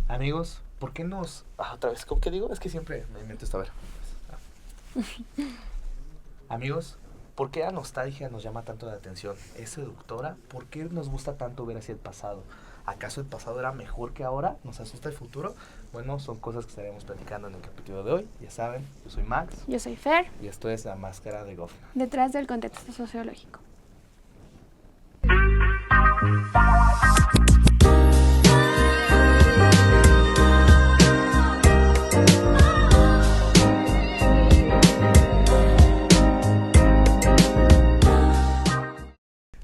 Amigos, ¿por qué nos... otra vez, ¿cómo que digo? Es que siempre me invento esta vez. Amigos, ¿por qué la nostalgia nos llama tanto la atención? ¿Es seductora? ¿Por qué nos gusta tanto ver hacia el pasado? ¿Acaso el pasado era mejor que ahora? ¿Nos asusta el futuro? Bueno, son cosas que estaremos platicando en el capítulo de hoy. Ya saben, yo soy Max. Yo soy Fer. Y esto es La Máscara de Goffman. Detrás del contexto sociológico.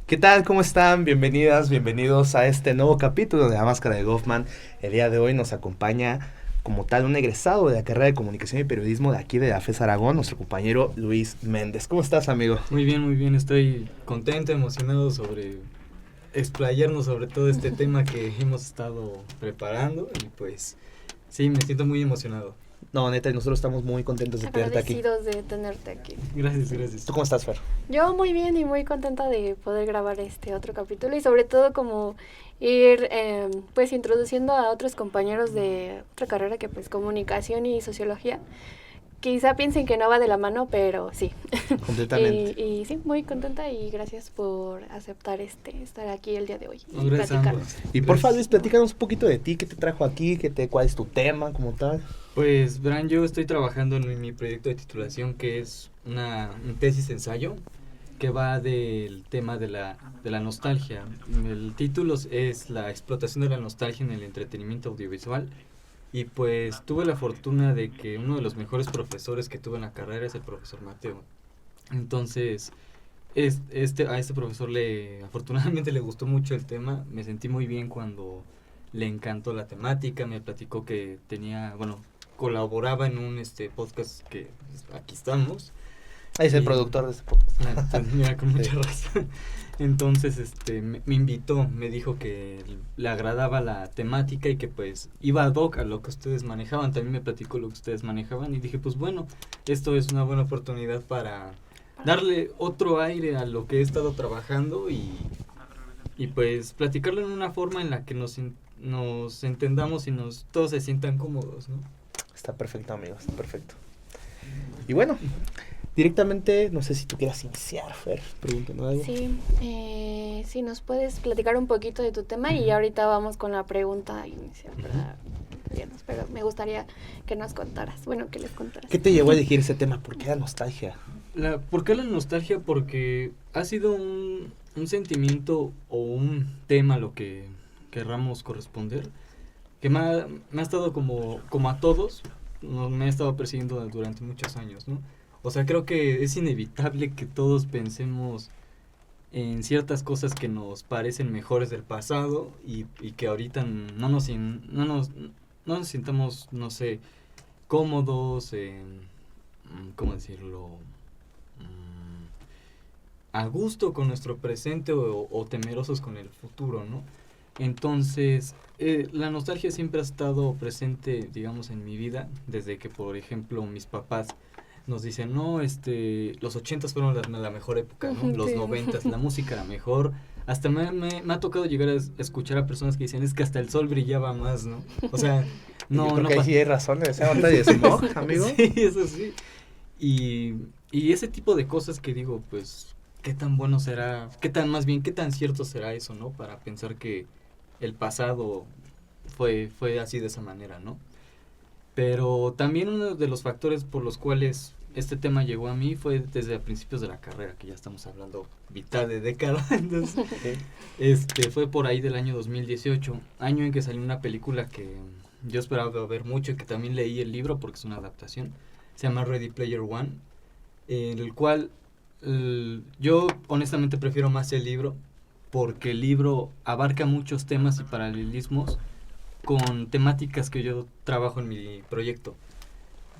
¿Qué tal? ¿Cómo están? Bienvenidas, bienvenidos a este nuevo capítulo de La Máscara de Goffman. El día de hoy nos acompaña como tal un egresado de la carrera de Comunicación y Periodismo de aquí de la FES Aragón, nuestro compañero Luis Méndez. ¿Cómo estás, amigo? Muy bien, estoy contento, emocionado sobre explayarnos sobre todo este tema que hemos estado preparando y pues sí, me siento muy emocionado. No, neta, nosotros estamos muy contentos de tenerte aquí. Agradecidos de tenerte aquí. Gracias. ¿Tú cómo estás, Fer? Yo muy bien y muy contenta de poder grabar este otro capítulo y sobre todo como ir pues introduciendo a otros compañeros de otra carrera que pues comunicación y sociología. Quizá piensen que no va de la mano, pero sí. Completamente. y sí, muy contenta y gracias por aceptar estar aquí el día de hoy. No, gracias a ambos. Y porfa, Luis, platícanos un poquito de ti, qué te trajo aquí, cuál es tu tema como tal. Pues verán, yo estoy trabajando en mi proyecto de titulación que es una tesis ensayo que va del tema de la nostalgia. El título es La explotación de la nostalgia en el entretenimiento audiovisual. Y pues tuve la fortuna de que uno de los mejores profesores que tuve en la carrera es el profesor Mateo. Entonces, a este profesor afortunadamente le gustó mucho el tema. Me sentí muy bien cuando le encantó la temática. Me platicó que colaboraba en un podcast que aquí estamos. Ahí es el productor de este podcast. Entonces, mira, con mucha razón. Entonces, me invitó, me dijo que le agradaba la temática y que pues iba ad hoc a lo que ustedes manejaban. También me platicó lo que ustedes manejaban y dije, pues bueno, esto es una buena oportunidad para darle otro aire a lo que he estado trabajando y pues platicarlo en una forma en la que nos entendamos y todos se sientan cómodos, ¿no? Está perfecto, amigo, está perfecto. Y bueno, directamente, no sé si tú quieras iniciar, Fer, pregúntanos algo. Sí, sí, nos puedes platicar un poquito de tu tema y ahorita vamos con la pregunta inicial, ¿verdad? Pero me gustaría que nos contaras, que les contaras. ¿Qué te llevó a elegir ese tema? ¿Por qué la nostalgia? ¿Por qué la nostalgia? Porque ha sido un sentimiento o un tema, lo que querramos corresponder, que me ha estado como a todos, me ha estado persiguiendo durante muchos años, ¿no? O sea, creo que es inevitable que todos pensemos en ciertas cosas que nos parecen mejores del pasado y que ahorita no nos sintamos, no sé, cómodos, ¿cómo decirlo? A gusto con nuestro presente o temerosos con el futuro, ¿no? Entonces, la nostalgia siempre ha estado presente, digamos, en mi vida, desde que, por ejemplo, mis papás nos dicen, no, los 80s fueron la mejor época, ¿no? Los 90s, la música era mejor. Hasta me ha tocado llegar a escuchar a personas que dicen, es que hasta el sol brillaba más, ¿no? O sea, no... Yo creo que ahí sí hay razón en esa batalla de smog, amigo. Sí, eso sí. Y ese tipo de cosas que digo, pues, ¿qué tan bueno será? ¿Qué tan cierto será eso, no? Para pensar que el pasado fue así de esa manera, ¿no? Pero también uno de los factores por los cuales este tema llegó a mí fue desde principios de la carrera, que ya estamos hablando mitad de década. Entonces, fue por ahí del año 2018, año en que salió una película que yo esperaba ver mucho y que también leí el libro porque es una adaptación. Se llama Ready Player One, en el cual yo honestamente prefiero más el libro porque el libro abarca muchos temas y paralelismos con temáticas que yo trabajo en mi proyecto.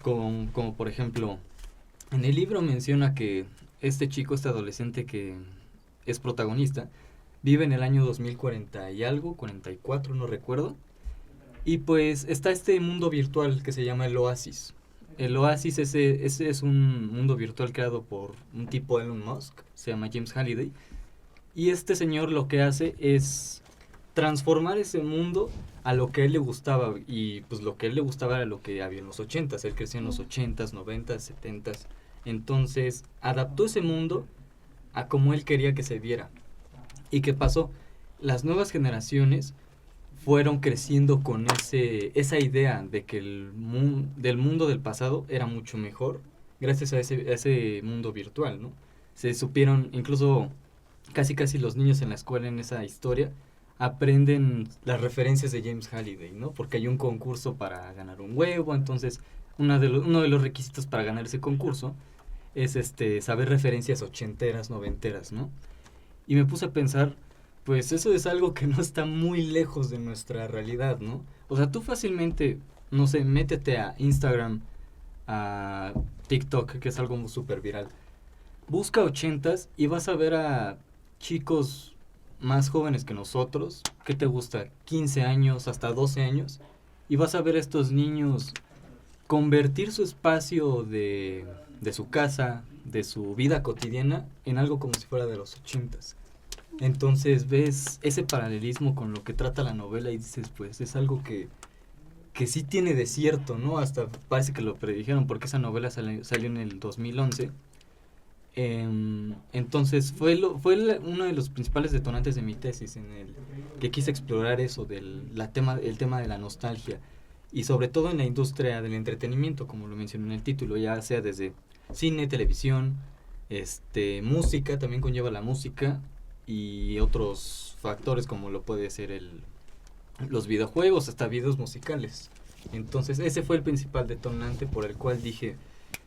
Como por ejemplo, en el libro menciona que este adolescente que es protagonista, vive en el año 2040 y algo, 44, no recuerdo. Y pues está este mundo virtual que se llama el Oasis. El Oasis, ese es un mundo virtual creado por un tipo Elon Musk, se llama James Halliday. Y este señor lo que hace es transformar ese mundo a lo que a él le gustaba, y pues lo que a él le gustaba era lo que había en los 80s, él creció en los 80s, 90s, 70s, entonces adaptó ese mundo a como él quería que se viera. ¿Y qué pasó? Las nuevas generaciones fueron creciendo con esa idea de que del mundo del pasado era mucho mejor gracias a ese mundo virtual, ¿no? Se supieron, incluso casi los niños en la escuela en esa historia aprenden las referencias de James Halliday, ¿no? Porque hay un concurso para ganar un huevo, entonces uno de los requisitos para ganar ese concurso es saber referencias ochenteras, noventeras, ¿no? Y me puse a pensar, pues eso es algo que no está muy lejos de nuestra realidad, ¿no? O sea, tú fácilmente, no sé, métete a Instagram, a TikTok, que es algo súper viral. Busca ochentas y vas a ver a chicos más jóvenes que nosotros, ¿qué te gusta? 15 años, hasta 12 años, y vas a ver a estos niños convertir su espacio de su casa, de su vida cotidiana, en algo como si fuera de los 80s. Entonces ves ese paralelismo con lo que trata la novela y dices, pues es algo que sí tiene de cierto, ¿no? Hasta parece que lo predijeron porque esa novela salió en el 2011. Entonces fue uno de los principales detonantes de mi tesis, en el que quise explorar eso el tema de la nostalgia, y sobre todo en la industria del entretenimiento, como lo mencioné en el título, ya sea desde cine, televisión, música, también conlleva la música, y otros factores como lo puede ser los videojuegos, hasta videos musicales. Entonces ese fue el principal detonante por el cual dije,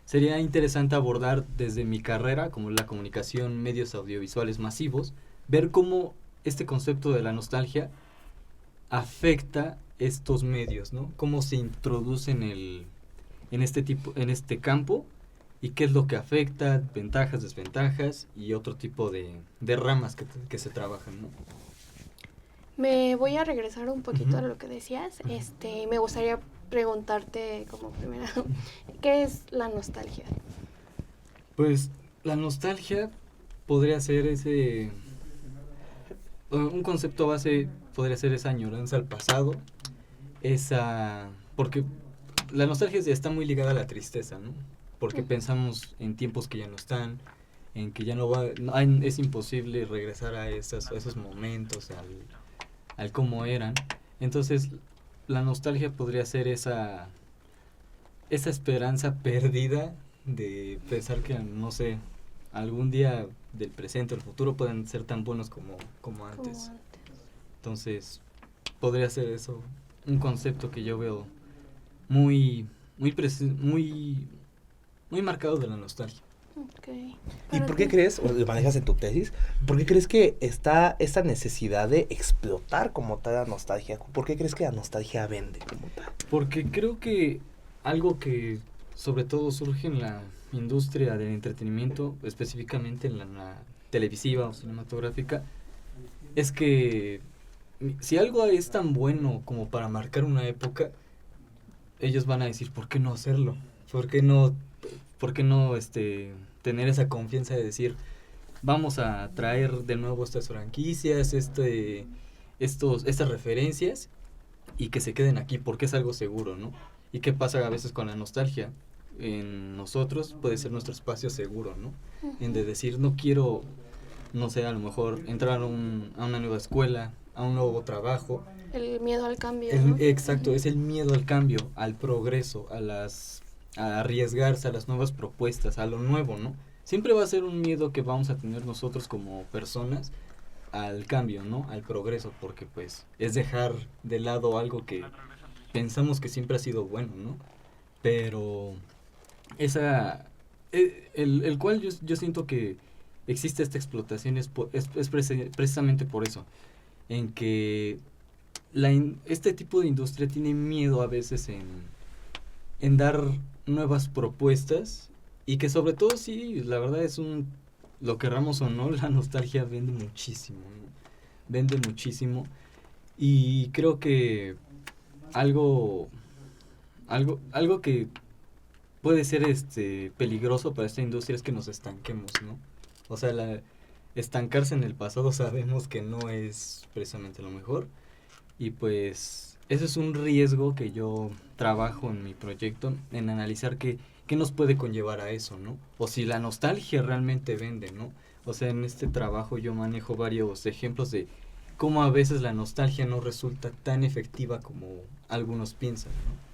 sería interesante abordar desde mi carrera, como la comunicación, medios audiovisuales masivos, ver cómo este concepto de la nostalgia afecta estos medios, ¿no? Cómo se introduce en este campo, y qué es lo que afecta, ventajas, desventajas y otro tipo de ramas que se trabajan, ¿no? Me voy a regresar un poquito a lo que decías. Me gustaría preguntarte como primera, ¿qué es la nostalgia? Pues la nostalgia podría ser un concepto base, podría ser esa añoranza al pasado, porque la nostalgia está muy ligada a la tristeza, ¿no? Porque pensamos en tiempos que ya no están, en que ya es imposible regresar a esos momentos, al cómo eran. Entonces la nostalgia podría ser esa esperanza perdida de pensar que, no sé, algún día del presente o el futuro pueden ser tan buenos como antes. Entonces podría ser eso, un concepto que yo veo muy marcado de la nostalgia. Okay. ¿Y por qué crees, o lo manejas en tu tesis, por qué crees que está esta necesidad de explotar como tal la nostalgia? ¿Por qué crees que la nostalgia vende como tal? Porque creo que algo que sobre todo surge en la industria del entretenimiento, específicamente en la televisiva o cinematográfica, es que si algo es tan bueno como para marcar una época, ellos van a decir, ¿por qué no hacerlo? ¿Por qué no tener esa confianza de decir, vamos a traer de nuevo estas franquicias, estas referencias, y que se queden aquí porque es algo seguro, ¿no? ¿Y qué pasa a veces con la nostalgia? En nosotros puede ser nuestro espacio seguro, ¿no? En de decir, no quiero, no sé, a lo mejor entrar a una nueva escuela, a un nuevo trabajo. El miedo al cambio, ¿no? Exacto, es el miedo al cambio, al progreso, a arriesgarse a las nuevas propuestas, a lo nuevo, ¿no? Siempre va a ser un miedo que vamos a tener nosotros como personas al cambio, ¿no? Al progreso, porque pues es dejar de lado algo que pensamos que siempre ha sido bueno, ¿no? Pero el cual yo siento que existe esta explotación es precisamente por eso, en que este tipo de industria tiene miedo a veces en dar nuevas propuestas, y que sobre todo, sí, la verdad lo querramos o no, la nostalgia vende muchísimo, ¿no? Vende muchísimo, y creo que algo que puede ser peligroso para esta industria es que nos estanquemos, ¿no? O sea, estancarse en el pasado sabemos que no es precisamente lo mejor, Y pues ese es un riesgo que yo trabajo en mi proyecto, en analizar qué nos puede conllevar a eso, ¿no? O si la nostalgia realmente vende, ¿no? O sea, en este trabajo yo manejo varios ejemplos de cómo a veces la nostalgia no resulta tan efectiva como algunos piensan, ¿no?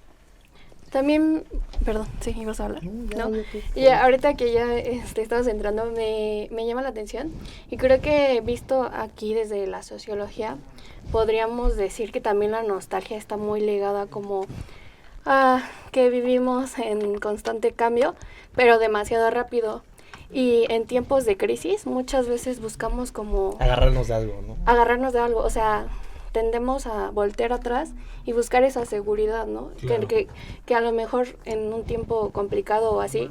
También, perdón, sí, ibas a hablar, ¿no? yo Y ahorita que ya estamos entrando, me llama la atención y creo que visto aquí desde la sociología, podríamos decir que también la nostalgia está muy ligada como a que vivimos en constante cambio, pero demasiado rápido. Y en tiempos de crisis muchas veces buscamos como agarrarnos de algo, ¿no? agarrarnos de algo, o sea, tendemos a voltear atrás y buscar esa seguridad, ¿no? Claro. Que a lo mejor en un tiempo complicado o así,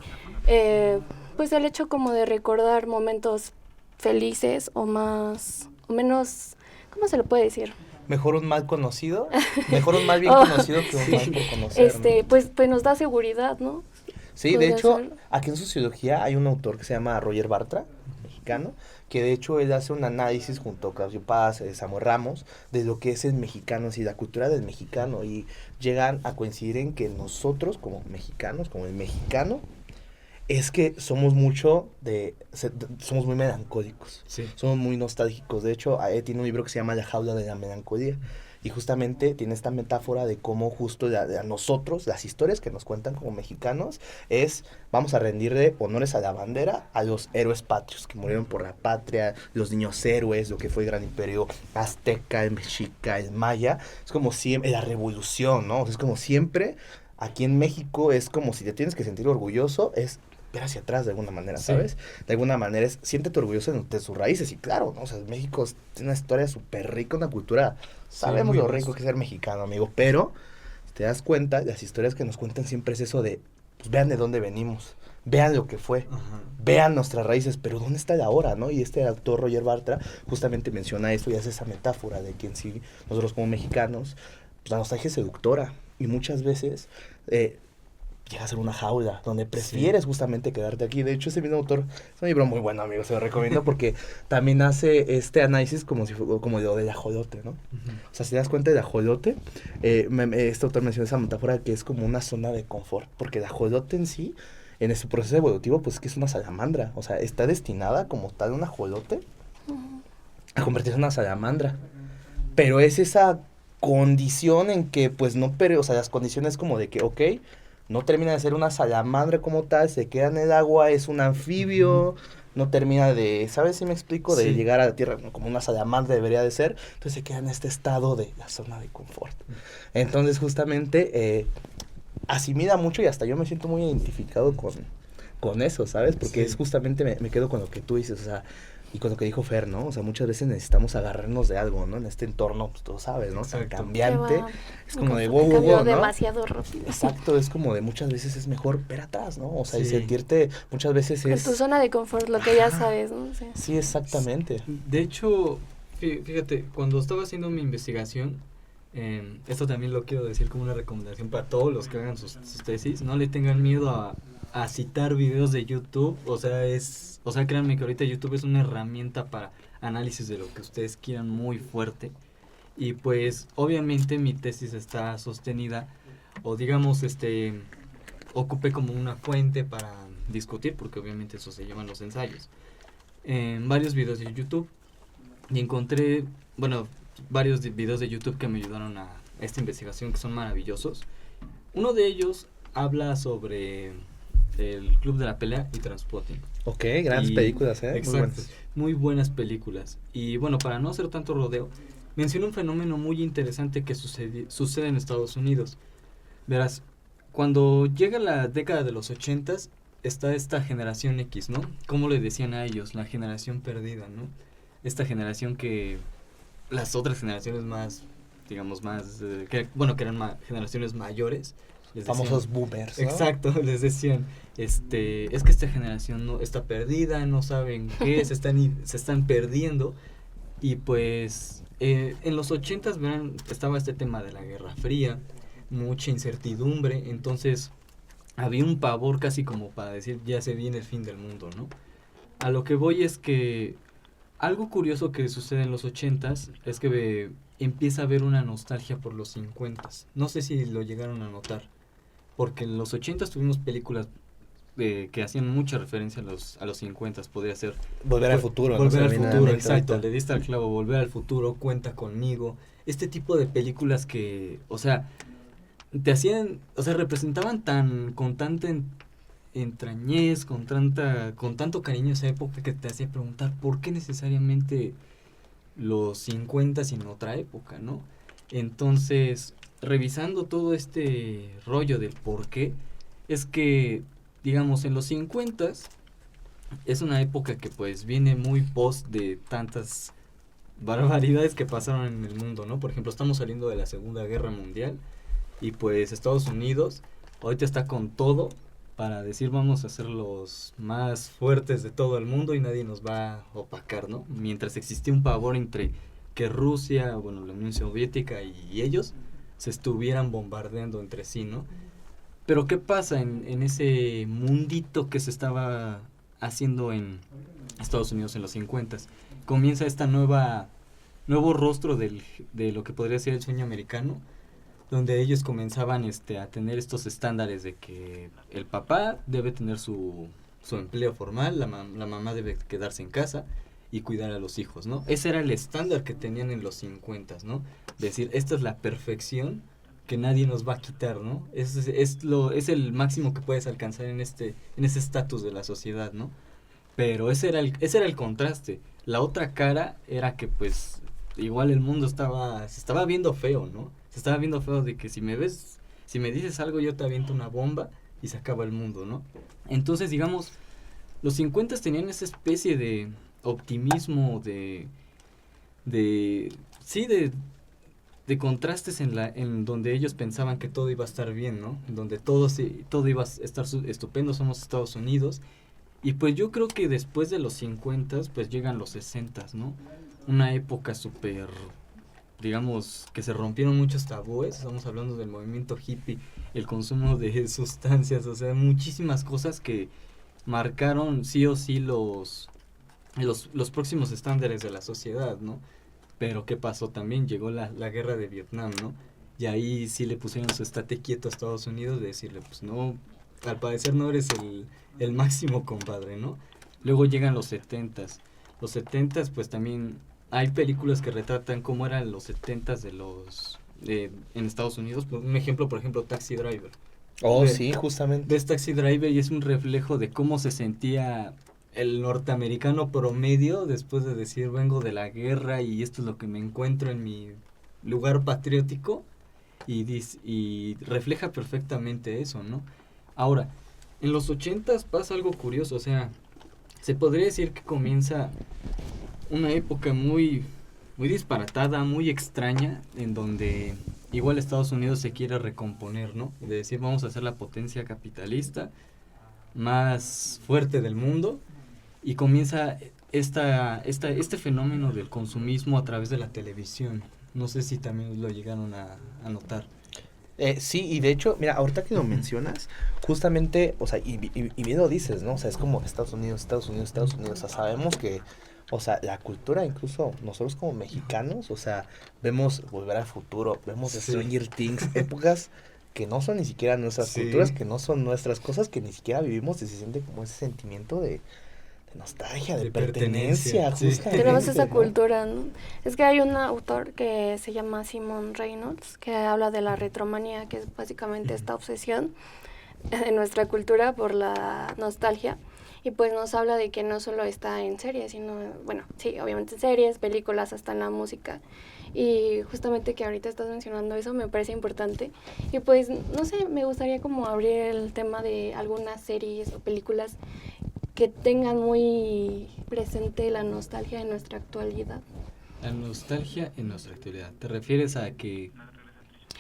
pues el hecho como de recordar momentos felices o más, o menos, ¿cómo se lo puede decir? Mejor un mal conocido, mejor un mal bien Oh, conocido que un mal por conocer, ¿no? Pues nos da seguridad, ¿no? Sí, de Podría hecho, ser. aquí en sociología hay un autor que se llama Roger Bartra, mexicano, que de hecho él hace un análisis junto a Claudio Paz, Samuel Ramos, de lo que es el mexicano, y la cultura del mexicano, y llegan a coincidir en que nosotros como mexicanos, como el mexicano, es que somos somos muy melancólicos, Sí. somos muy nostálgicos. De hecho, tiene un libro que se llama La jaula de la melancolía. Y justamente tiene esta metáfora de cómo justo a nosotros, las historias que nos cuentan como mexicanos, vamos a rendirle honores a la bandera, a los héroes patrios que murieron por la patria, los niños héroes, lo que fue el gran imperio azteca, el mexica, el maya. Es como siempre, la revolución, ¿no? O sea, es como siempre, aquí en México es como si te tienes que sentir orgulloso, es ver hacia atrás de alguna manera, Sí. ¿sabes? De alguna manera siéntete orgulloso de sus raíces. Y claro, ¿no? O sea, México tiene una historia súper rica, una cultura. Sabemos muy lo rico vasto. que es ser mexicano, amigo. Pero, si te das cuenta, las historias que nos cuentan siempre es eso de, pues vean de dónde venimos, vean lo que fue, Ajá. vean nuestras raíces, pero ¿dónde está el ahora, no? Y este autor, Roger Bartra, justamente menciona eso y hace esa metáfora de que en sí, nosotros como mexicanos, pues la nostalgia es seductora. Y muchas veces llega a ser una jaula donde prefieres justamente quedarte aquí. De hecho, ese mismo autor es un libro muy bueno, amigo, se lo recomiendo porque también hace este análisis como si como lo del ajolote, ¿no? Ujú. O sea, si te das cuenta del ajolote, este autor menciona esa metáfora que es como una zona de confort, porque el ajolote en sí, en su proceso evolutivo, pues es que es una salamandra, o sea, está destinada como tal un ajolote a convertirse en una salamandra, pero es esa condición en que pues no, pero, o sea, las condiciones como de que, ok, no termina de ser una salamandra como tal, se queda en el agua, es un anfibio, no termina de, ¿sabes si me explico? De Sí. llegar a la tierra como una salamandra debería de ser, entonces se queda en este estado de la zona de confort. Entonces justamente asimila mucho y hasta yo me siento muy identificado con eso, ¿sabes? Porque Sí. es justamente, me quedo con lo que tú dices, o sea, y con lo que dijo Fer, ¿no? O sea, muchas veces necesitamos agarrarnos de algo, ¿no? En este entorno, pues tú sabes, ¿no? Tan Exacto. cambiante. Que va Es como de en wow, wow, cambio wow, ¿no? demasiado rápido. Exacto, es como de muchas veces es mejor ver atrás, ¿no? O sea, y Sí. sentirte muchas veces Con es... tu zona de confort, lo que ya Ajá. sabes, ¿no? O sea, Sí, exactamente. De hecho, fíjate, cuando estaba haciendo mi investigación, esto también lo quiero decir como una recomendación para todos los que hagan sus tesis, no le tengan miedo a citar videos de YouTube, o sea, créanme que ahorita YouTube es una herramienta para análisis de lo que ustedes quieran muy fuerte, y pues obviamente mi tesis está sostenida, o digamos, ocupé como una fuente para discutir, porque obviamente eso se llaman los ensayos, en varios videos de YouTube, y encontré, bueno, varios videos de YouTube que me ayudaron a esta investigación, que son maravillosos. Uno de ellos habla sobre el Club de la Pelea y Trainspotting. Ok, grandes Y- películas, ¿eh? Exacto, Muy buenas. muy buenas películas. Y bueno, para no hacer tanto rodeo, mencioné un fenómeno muy interesante que sucede en Estados Unidos. Verás, cuando llega la década de los 80s, está esta generación X, ¿no? ¿Cómo le decían a ellos? La generación perdida, ¿no? Esta generación que las otras generaciones más, digamos, que eran generaciones mayores, les decían, Famosos boomers, ¿no? exacto, les decían, es que esta generación no está perdida, no saben qué, se están perdiendo. Y pues en los 80s, verán, estaba este tema de la Guerra Fría, mucha incertidumbre, entonces había un pavor casi como para decir ya se viene el fin del mundo, ¿no? A lo que voy es que algo curioso que sucede en los 80s es que empieza a haber una nostalgia por los 50s. No sé si lo llegaron a notar, porque en los 80s tuvimos películas que hacían mucha referencia a los 50s, podría ser Volver al futuro. Volver ¿no? al Se me viene a la futuro, mente exacto, ahorita. le diste al clavo, Volver al futuro, Cuenta conmigo, este tipo de películas que, o sea, te hacían, o sea, representaban con tanta entrañez, con tanto cariño esa época que te hacía preguntar por qué necesariamente los 50 en otra época, ¿no? Entonces, revisando todo este rollo del por qué, es que, digamos, en los 50 es una época que pues viene muy post de tantas barbaridades que pasaron en el mundo, ¿no? Por ejemplo, estamos saliendo de la Segunda Guerra Mundial y pues Estados Unidos ahorita está con todo para decir vamos a ser los más fuertes de todo el mundo y nadie nos va a opacar, ¿no? Mientras existía un pavor entre que Rusia, bueno, la Unión Soviética y ellos se estuvieran bombardeando entre sí, ¿no? Pero ¿qué pasa en ese mundito que se estaba haciendo en Estados Unidos en los 50s? Comienza esta nuevo rostro de lo que podría ser el sueño americano, donde ellos comenzaban a tener estos estándares de que el papá debe tener su empleo formal, la mamá debe quedarse en casa y cuidar a los hijos, ¿no? Ese era el estándar que tenían en los 50s, ¿no? Decir, esta es la perfección que nadie nos va a quitar, ¿no? Es el máximo que puedes alcanzar en ese estatus de la sociedad, ¿no? Pero ese era el contraste. La otra cara era que pues igual el mundo se estaba viendo feo, ¿no? Se estaba viendo feo de que si me dices algo yo te aviento una bomba y se acaba el mundo, ¿no? Entonces, digamos, los 50 tenían esa especie de optimismo, de contrastes en donde ellos pensaban que todo iba a estar bien, ¿no? Donde todo iba a estar estupendo, somos Estados Unidos. Y pues yo creo que después de los 50 pues llegan los 60, ¿no? Una época súper, digamos, que se rompieron muchos tabúes. Estamos hablando del movimiento hippie, el consumo de sustancias, o sea, muchísimas cosas que marcaron sí o sí los próximos estándares de la sociedad, ¿no? Pero ¿qué pasó también? Llegó la guerra de Vietnam, ¿no? Y ahí sí le pusieron su estate quieto a Estados Unidos de decirle, pues no, al parecer no eres el máximo, compadre, ¿no? Luego llegan los 70s. Los 70s, pues también hay películas que retratan cómo eran los 70s en Estados Unidos. Un ejemplo, por ejemplo, Taxi Driver. Oh, sí, justamente. Ves Taxi Driver y es un reflejo de cómo se sentía el norteamericano promedio después de decir vengo de la guerra y esto es lo que me encuentro en mi lugar patriótico y refleja perfectamente eso, ¿no? Ahora, en los 80s pasa algo curioso, o sea, se podría decir que comienza una época muy, muy disparatada, muy extraña, en donde igual Estados Unidos se quiere recomponer, ¿no? De decir, vamos a ser la potencia capitalista más fuerte del mundo, y comienza este fenómeno del consumismo a través de la televisión. No sé si también lo llegaron a notar. Sí, y de hecho, mira, ahorita que lo mencionas, justamente, o sea, y bien lo dices, ¿no? O sea, es como Estados Unidos, o sea, sabemos que, o sea, la cultura, incluso nosotros como mexicanos, o sea, vemos Volver al Futuro, vemos Stranger Things, épocas que no son ni siquiera nuestras culturas, que no son nuestras cosas, que ni siquiera vivimos, y se siente como ese sentimiento de nostalgia, de pertenencia, justamente. Tenemos esa ¿no? cultura, ¿no? Es que hay un autor que se llama Simon Reynolds, que habla de la retromanía, que es básicamente esta obsesión de nuestra cultura por la nostalgia. Y pues nos habla de que no solo está en series, sino, bueno, sí, obviamente en series, películas, hasta en la música. Y justamente que ahorita estás mencionando eso me parece importante. Y pues, no sé, me gustaría como abrir el tema de algunas series o películas que tengan muy presente la nostalgia en nuestra actualidad. La nostalgia en nuestra actualidad. ¿Te refieres a que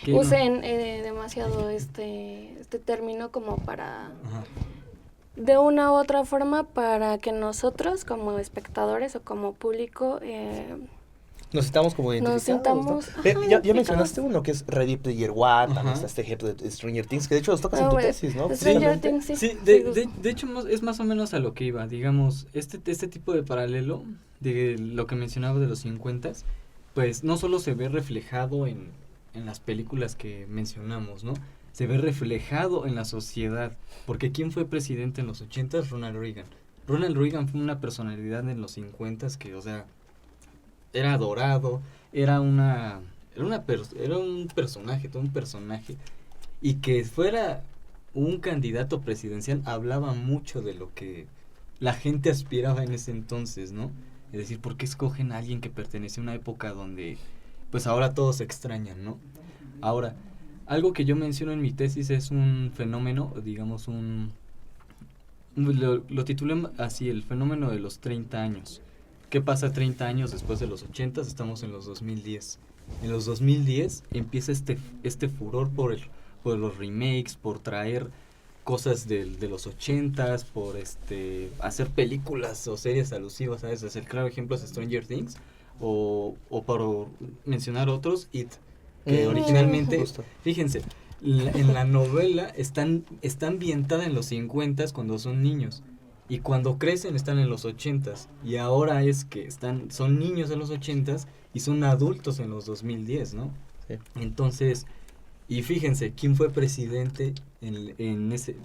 usen demasiado este término como para... Ajá. De una u otra forma para que nosotros como espectadores o como público Nos estamos como identificados, sintamos, ¿no? ajá, Ya identificados. mencionaste uno que es Ready Player One, también Ajá. está este ejemplo de Stranger Things, que de hecho los tocas en tu bueno, tesis, ¿no? Stranger Justamente. Things, sí. Sí, Sí, de hecho es más o menos a lo que iba, digamos, este tipo de paralelo de lo que mencionaba de los 50s, pues no solo se ve reflejado en las películas que mencionamos, ¿no? Se ve reflejado en la sociedad, porque ¿quién fue presidente en los 80s? Ronald Reagan. Ronald Reagan fue una personalidad en los 50s que, o sea, era adorado, era un personaje, todo un personaje, y que fuera un candidato presidencial hablaba mucho de lo que la gente aspiraba en ese entonces, ¿no? Es decir, ¿por qué escogen a alguien que pertenece a una época donde, pues ahora todos se extrañan, ¿no? Ahora, algo que yo menciono en mi tesis es un fenómeno, digamos lo titulé así, el fenómeno de los 30 años. ¿Qué pasa 30 años después de los 80? Estamos en los 2010. En los 2010 empieza este furor por los remakes, por traer cosas de los 80s, por hacer películas o series alusivas a eso. El claro ejemplo es Stranger Things, o por mencionar otros, It, que originalmente, Justo. fíjense, en la novela está ambientada en los 50s cuando son niños, y cuando crecen están en los 80s, y ahora es que son niños en los 80s y son adultos en los 2010, ¿no? Sí. Entonces, y fíjense, ¿quién fue presidente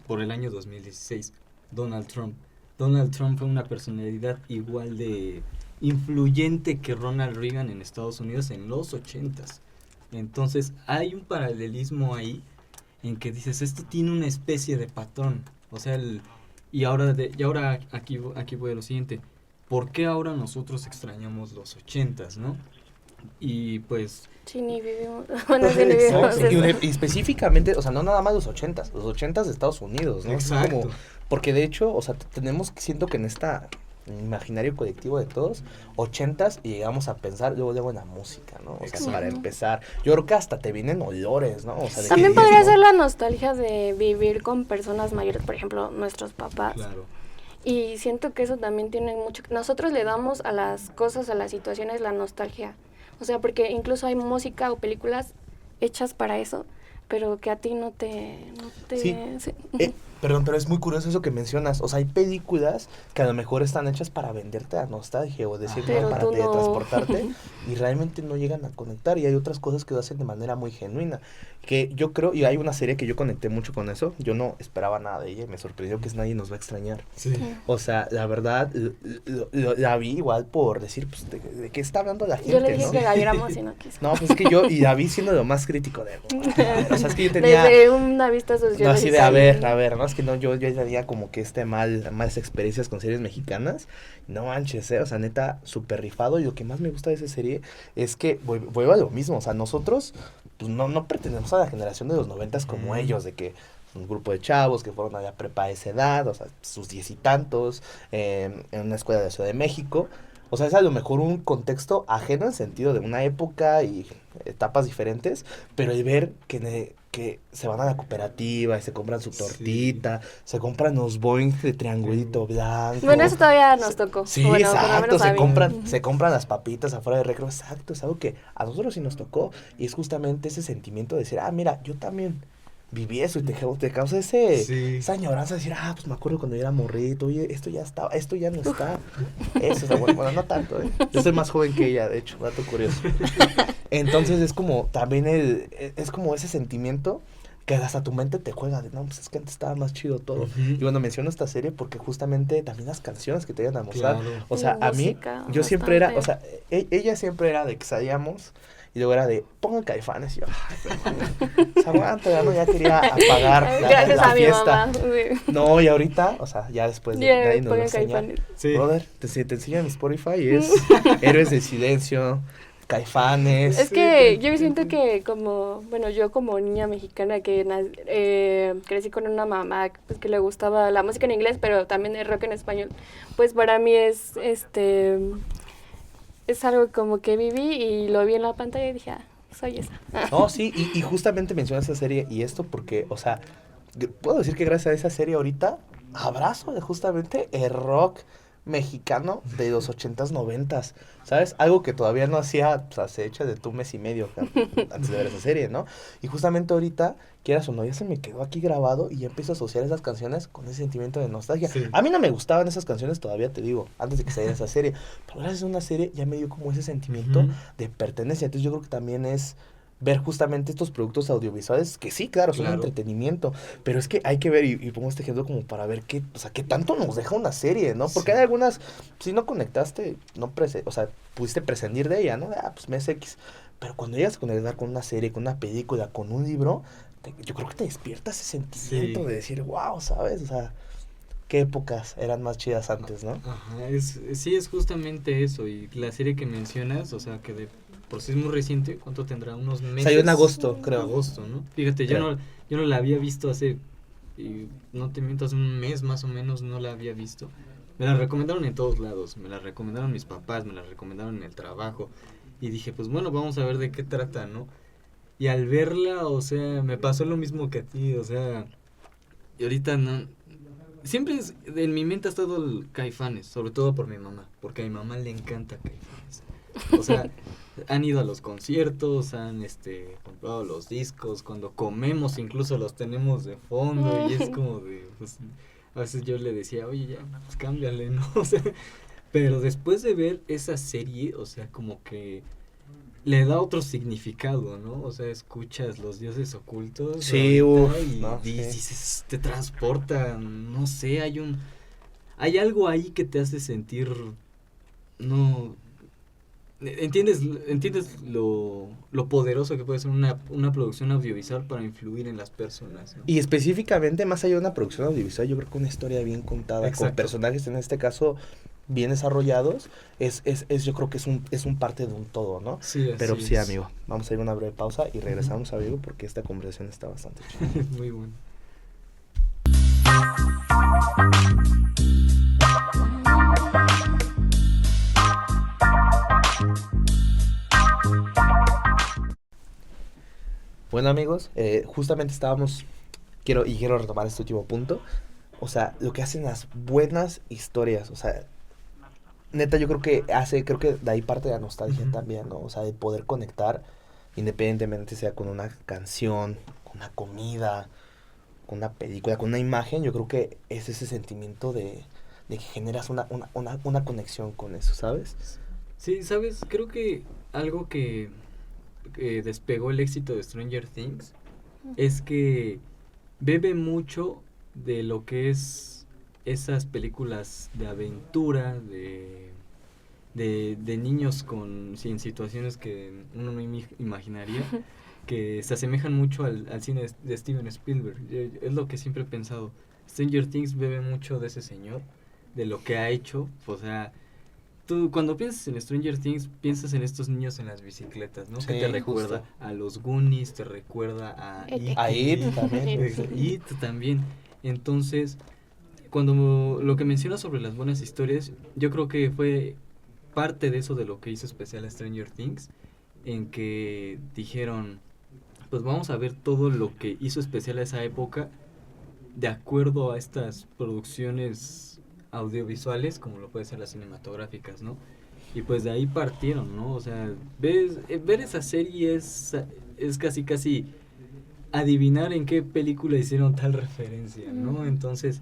por el año 2016? Donald Trump. Donald Trump fue una personalidad igual de influyente que Ronald Reagan en Estados Unidos en los 80s. Entonces, hay un paralelismo ahí en que dices, esto tiene una especie de patrón. O sea, y ahora aquí voy a lo siguiente. ¿Por qué ahora nosotros extrañamos los 80s, no? Y pues... Sí, ni vivimos. Bueno, sí, ni vivimos Sí, eso. y específicamente, o sea, no nada más los 80s de Estados Unidos, ¿no? Exacto. Como, porque de hecho, o sea, siento que en imaginario colectivo de todos, 80s, y llegamos a pensar luego en la música, ¿no? O sea, Exacto. para empezar, yo creo que hasta te vienen olores, ¿no? O sea, de También que podría dices, ser la nostalgia de vivir con personas mayores, por ejemplo, nuestros papás. Claro. Y siento que eso también tiene mucho... Nosotros le damos a las cosas, a las situaciones, la nostalgia. O sea, porque incluso hay música o películas hechas para eso, pero que a ti no te Sí. sí. Perdón, pero es muy curioso eso que mencionas. O sea, hay películas que a lo mejor están hechas para venderte la nostalgia o decir, Pero no, para tú no. teletransportarte, y realmente no llegan a conectar. Y hay otras cosas que lo hacen de manera muy genuina. Que yo creo, y hay una serie que yo conecté mucho con eso. Yo no esperaba nada de ella y me sorprendió que es Nadie nos va a extrañar. Sí. O sea, la verdad, la vi igual por decir, pues, de qué está hablando la gente, Yo le dije ¿no? que la viéramos y no quiso. No, pues es que y la vi siendo lo más crítico de... O sea, es que yo tenía... Desde una vista social. No, así de, a ver, ¿no? Es que no, yo ya tenía como que malas experiencias con series mexicanas. No manches, o sea, neta, súper rifado. Y lo que más me gusta de esa serie es que vuelvo a lo mismo. O sea, nosotros, pues no pertenecemos a la generación de los 90s como ellos, de que un grupo de chavos que fueron a la prepa a esa edad, o sea, sus 10 y tantos, en una escuela de la Ciudad de México. O sea, es a lo mejor un contexto ajeno en sentido de una época y etapas diferentes, pero el ver que se van a la cooperativa y se compran su tortita, se compran los Boeing de triangulito blanco. Bueno, eso todavía nos tocó. Sí, Bueno, por lo exacto, menos a mí. se compran las papitas afuera de recreo, exacto, es algo que a nosotros sí nos tocó, y es justamente ese sentimiento de decir, mira, yo también viví eso, y te causa Sí. esa añoranza de decir, pues me acuerdo cuando yo era morrito, oye, esto ya no está. Eso, o sea, bueno, no tanto, yo soy más joven que ella, de hecho, dato curioso. Entonces es como también es como ese sentimiento que hasta tu mente te juega de, no, pues es que antes estaba más chido todo. Ujú. Y cuando menciono esta serie, porque justamente también las canciones que te iban a mostrar, Claro. o sea, La a mí, música, yo siempre era, o bastante. sea, ella siempre era de que salíamos, y luego era de, pongan Caifanes, y yo, o sea, aguanta, ya quería apagar Gracias la a mi fiesta. mamá. Sí. No, y ahorita, o sea, ya después de Ya, Nadie nos lo pongan enseña, Caifanes. Sí. brother, te enseñan mi Spotify y es Héroes del Silencio, Caifanes. Es que yo siento que yo como niña mexicana que crecí con una mamá pues, que le gustaba la música en inglés, pero también el rock en español, pues para mí es algo como que viví y lo vi en la pantalla y dije, soy esa. No, sí, y justamente menciono esa serie y esto porque, o sea, puedo decir que gracias a esa serie ahorita abrazo de justamente el rock mexicano de los 80s, 90s, ¿sabes? Algo que todavía no hacía, o sea, se echa de tu mes y medio antes de ver esa serie, ¿no? Y justamente ahorita, quieras o no, ya se me quedó aquí grabado y ya empiezo a asociar esas canciones con ese sentimiento de nostalgia. Sí. A mí no me gustaban esas canciones todavía, te digo, antes de que saliera esa serie, pero gracias a una serie ya me dio como ese sentimiento Ujú. de pertenencia. Entonces yo creo que también es ver justamente estos productos audiovisuales que sí, claro, son Claro. entretenimiento, pero es que hay que ver, y pongo este ejemplo como para ver qué, o sea, qué tanto nos deja una serie, ¿no? Porque Sí. hay algunas, si no conectaste, no o sea, pudiste prescindir de ella, ¿no? Ah, pues me es X. Pero cuando llegas a conectar con una serie, con una película, con un libro, yo creo que te despierta ese sentimiento Sí. de decir, wow, ¿sabes? O sea, qué épocas eran más chidas antes, ¿no? Ajá, sí, es justamente eso. Y la serie que mencionas, o sea, que de por sí es muy reciente, ¿cuánto tendrá? Unos meses. Salió en agosto, creo. Agosto, ¿no? Fíjate, Creo. yo no la había visto hace, y no te miento, hace un mes más o menos no la había visto. Me la recomendaron en todos lados, me la recomendaron mis papás, me la recomendaron en el trabajo. Y dije, pues bueno, vamos a ver de qué trata, ¿no? Y al verla, o sea, me pasó lo mismo que a ti, o sea, y ahorita no. Siempre en mi mente ha estado el Caifanes, sobre todo por mi mamá, porque a mi mamá le encanta Caifanes. O sea, han ido a los conciertos, han comprado los discos, cuando comemos incluso los tenemos de fondo y es como de, pues, a veces yo le decía, oye, ya, pues cámbiale, ¿no? O sea, pero después de ver esa serie, o sea, como que le da otro significado, ¿no? O sea, escuchas los dioses ocultos Sí, ahorita uff, y no, sí. dices, te transporta, no sé, hay algo ahí que te hace sentir, no, entiendes lo poderoso que puede ser una producción audiovisual para influir en las personas, ¿no? Y específicamente, más allá de una producción audiovisual, yo creo que una historia bien contada, con Exacto. personajes en este caso bien desarrollados, yo creo que es un parte de un todo, ¿no? Sí, Pero así sí, es. amigo, vamos a ir a una breve pausa y regresamos, amigo, porque esta conversación está bastante chida. Muy bueno. Bueno, amigos, justamente quiero retomar este último punto, o sea, lo que hacen las buenas historias, o sea, neta, yo creo que de ahí parte de la nostalgia Ujú. también, ¿no? O sea, de poder conectar, independientemente sea con una canción, con una comida, con una película, con una imagen, yo creo que es ese sentimiento de que generas una conexión con eso, ¿sabes? Sí, sabes, creo que algo que despegó el éxito de Stranger Things es que bebe mucho de lo que es esas películas de aventura, de niños sin situaciones que uno no imaginaría, que se asemejan mucho al cine de Steven Spielberg. Es lo que siempre he pensado. Stranger Things bebe mucho de ese señor, de lo que ha hecho, o sea, tú cuando piensas en Stranger Things piensas en estos niños en las bicicletas, ¿no? Sí, Que te recuerda justo. a los Goonies, te recuerda a E.T.. A It también. It también. Entonces, cuando lo que mencionas sobre las buenas historias, yo creo que fue parte de eso de lo que hizo especial a Stranger Things, en que dijeron, pues vamos a ver todo lo que hizo especial a esa época de acuerdo a estas producciones audiovisuales, como lo puede ser las cinematográficas, ¿no? Y pues de ahí partieron, ¿no? O sea, ver esa serie es casi adivinar en qué película hicieron tal referencia, ¿no? Entonces,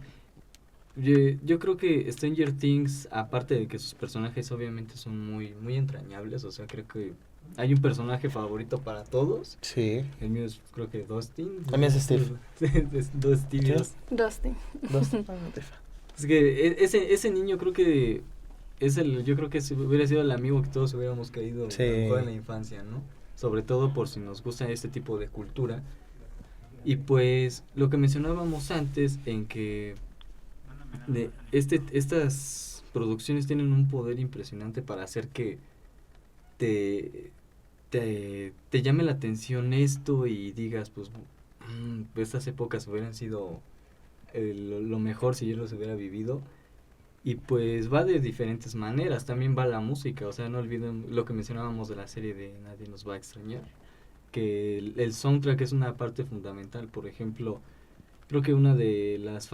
yo creo que Stranger Things, aparte de que sus personajes obviamente son muy entrañables, o sea, creo que hay un personaje favorito para todos. Sí. El mío es, creo que Dustin. El mío es Steve. Dos Stevies. Dustin. Es que ese niño creo que yo creo que hubiera sido el amigo que todos hubiéramos caído Sí. a lo mejor en la infancia, ¿no? Sobre todo por si nos gusta este tipo de cultura. Y pues lo que mencionábamos antes en que estas producciones tienen un poder impresionante para hacer que te llame la atención esto y digas, pues, estas épocas hubieran sido lo mejor si yo los hubiera vivido. Y pues va de diferentes maneras, también va la música, o sea, no olviden lo que mencionábamos de la serie de Nadie nos va a extrañar, que el soundtrack es una parte fundamental. Por ejemplo, creo que una de las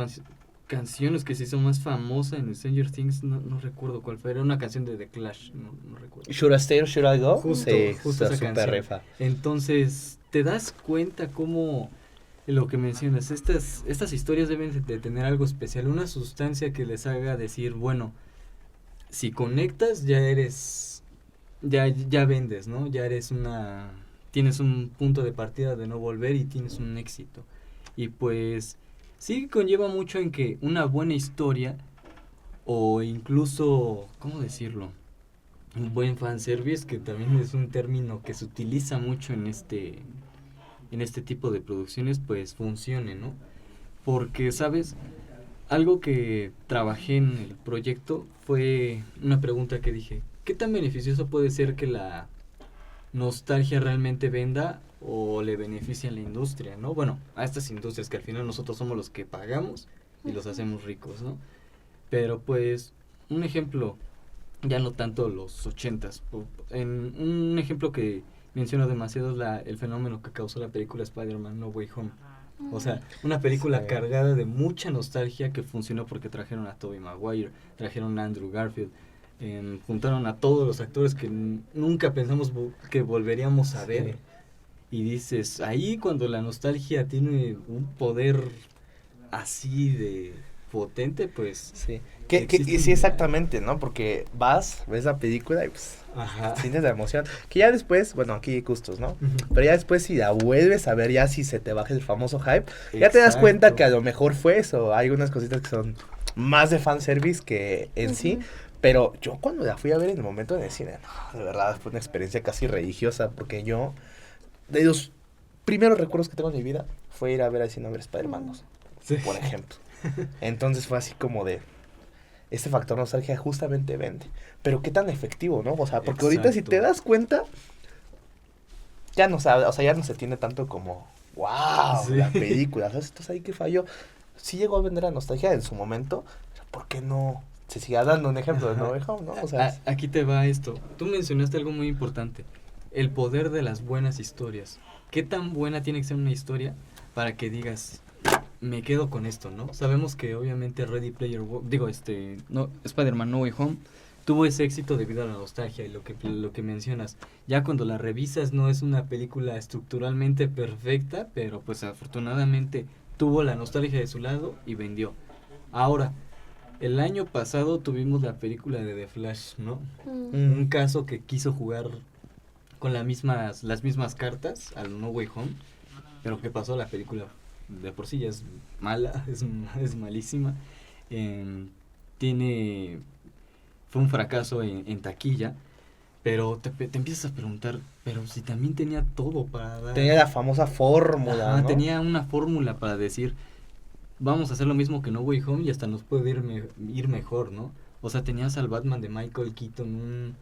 canciones que se hizo más famosa en Stranger Things, no recuerdo cuál fue, era una canción de The Clash, no recuerdo. Should I Stay or Should I Go? Justo, Sí, justo esa súper canción. refa. Entonces, te das cuenta cómo lo que mencionas, estas historias deben de tener algo especial, una sustancia que les haga decir, bueno, si conectas ya vendes, ¿no? Ya eres tienes un punto de partida de no volver y tienes un éxito. Y pues sí conlleva mucho en que una buena historia o incluso, ¿cómo decirlo? Un buen fanservice, que también es un término que se utiliza mucho en este tipo de producciones, pues funcione, ¿no? Porque, ¿sabes? Algo que trabajé en el proyecto fue una pregunta que dije, ¿qué tan beneficioso puede ser que la nostalgia realmente venda o le beneficia a la industria, ¿no? Bueno, a estas industrias que al final nosotros somos los que pagamos y los hacemos ricos, ¿no? Pero pues, un ejemplo, ya no tanto los 80s, en un ejemplo que menciono demasiado es el fenómeno que causó la película Spider-Man No Way Home. O sea, una película Sí. cargada de mucha nostalgia que funcionó porque trajeron a Tobey Maguire, trajeron a Andrew Garfield, juntaron a todos los actores que nunca pensamos que volveríamos a ver. Sí. Y dices, ahí cuando la nostalgia tiene un poder así de potente, pues... Sí. existe Y un sí, exactamente, ¿no? Porque ves la película y pues Ajá. sientes la emoción. Que ya después, bueno, aquí hay gustos, ¿no? Ujú. Pero ya después si la vuelves a ver, ya si se te baja el famoso hype, ya te das cuenta Exacto. que a lo mejor fue eso. Hay unas cositas que son más de fanservice que en sí. Ujú. Pero yo cuando la fui a ver en el momento en el cine, no, de verdad fue una experiencia casi religiosa. Porque yo, de los primeros recuerdos que tengo en mi vida, fue ir a ver al cine a ver Spider-Man 2, Sí. por ejemplo. Entonces fue así como de, este factor nostalgia justamente vende. Pero qué tan efectivo, ¿no? O sea, porque ahorita si Exacto. te das cuenta, ya no sabe, o sea, ya no se tiene tanto como, wow, Sí. la película, ¿sabes? Entonces ahí que falló. Sí llegó a vender la nostalgia en su momento, pero ¿por qué no? Se sigue dando un ejemplo de Ajá. No Way Home, ¿no? O sea, Aquí te va esto. Tú mencionaste algo muy importante. El poder de las buenas historias. ¿Qué tan buena tiene que ser una historia para que digas, me quedo con esto, ¿no? Sabemos que obviamente Spider-Man No Way Home tuvo ese éxito debido a la nostalgia y lo que mencionas. Ya cuando la revisas no es una película estructuralmente perfecta, pero pues afortunadamente tuvo la nostalgia de su lado y vendió. Ahora, el año pasado tuvimos la película de The Flash, ¿no? Un caso que quiso jugar con las mismas cartas al No Way Home, pero ¿qué pasó? La película de por sí ya es mala, es malísima. Fue un fracaso en taquilla, pero te empiezas a preguntar, pero si también tenía todo para dar... tenía la famosa fórmula, Ajá, ¿no? tenía una fórmula para decir, vamos a hacer lo mismo que No Way Home y hasta nos puede ir mejor, ¿no? O sea, tenías al Batman de Michael Keaton,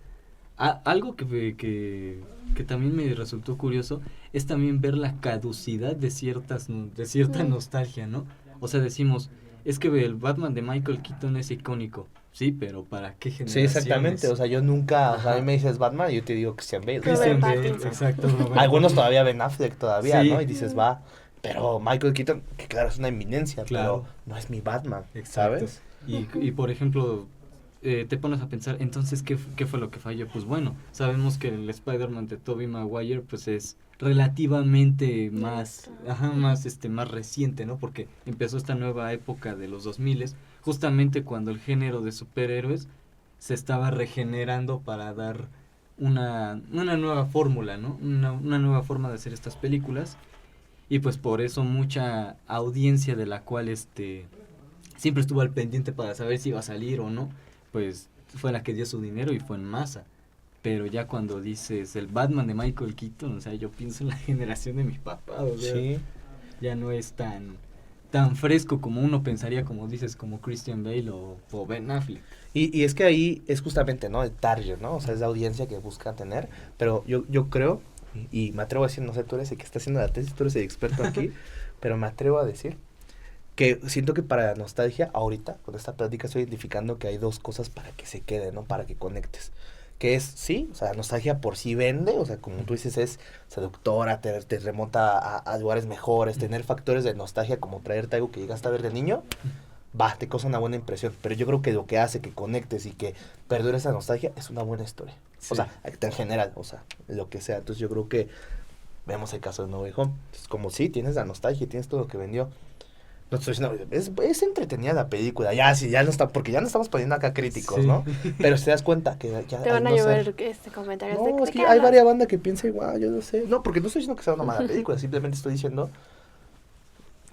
algo que también me resultó curioso es también ver la caducidad de cierta nostalgia, ¿no? O sea, decimos, es que el Batman de Michael Keaton es icónico, sí, pero ¿para qué Sí, generaciones? exactamente, o sea, yo nunca, o sea, a mí Ajá. me dices Batman y yo te digo Christian Bale. Christian Robert Bale, Pattinson. exacto. Robert Algunos Pattinson. todavía Ben Affleck todavía, Sí. ¿no? Y dices, va, pero Michael Keaton, que claro, es una eminencia, Claro. pero no es mi Batman, Exacto. ¿sabes? Y por ejemplo, te pones a pensar, entonces, ¿qué fue lo que falló? Pues bueno, sabemos que el Spider-Man de Tobey Maguire, pues es relativamente más reciente, ¿no? Porque empezó esta nueva época de los 2000, justamente cuando el género de superhéroes se estaba regenerando para dar una nueva fórmula, ¿no? Una nueva forma de hacer estas películas. Y pues por eso mucha audiencia de la cual siempre estuvo al pendiente para saber si iba a salir o no, pues fue la que dio su dinero y fue en masa. Pero ya cuando dices el Batman de Michael Keaton, o sea, yo pienso en la generación de mis papás, o sea, Sí. ya no es tan fresco como uno pensaría, como dices, como Christian Bale o Ben Affleck. Y es que ahí es justamente, ¿no? El target, ¿no? O sea, es la audiencia que busca tener, pero yo creo, y me atrevo a decir, no sé, tú eres el que está haciendo la tesis, tú eres el experto aquí, pero me atrevo a decir que siento que para la nostalgia, ahorita, con esta plática estoy identificando que hay dos cosas para que se quede, ¿no? Para que conectes. Que es, sí, o sea, la nostalgia por sí vende, o sea, como tú dices, es seductora, te remonta a lugares mejores, tener factores de nostalgia como traerte algo que llegaste a ver de niño, te causa una buena impresión, pero yo creo que lo que hace que conectes y que perdure esa nostalgia es una buena historia. Sí. O sea, en general, o sea, lo que sea. Entonces yo creo que vemos el caso de No Way Home. Es como, sí, tienes la nostalgia, tienes todo lo que vendió. No estoy diciendo, es entretenida la película, ya, sí, ya no está, porque ya no estamos poniendo acá críticos, Sí. ¿no? Pero si te das cuenta que ya Te van a no llover comentarios de No, es ¿de que qué hay hablas? varias bandas que piensan igual, yo lo sé. No, porque no estoy diciendo que sea una mala película, simplemente estoy diciendo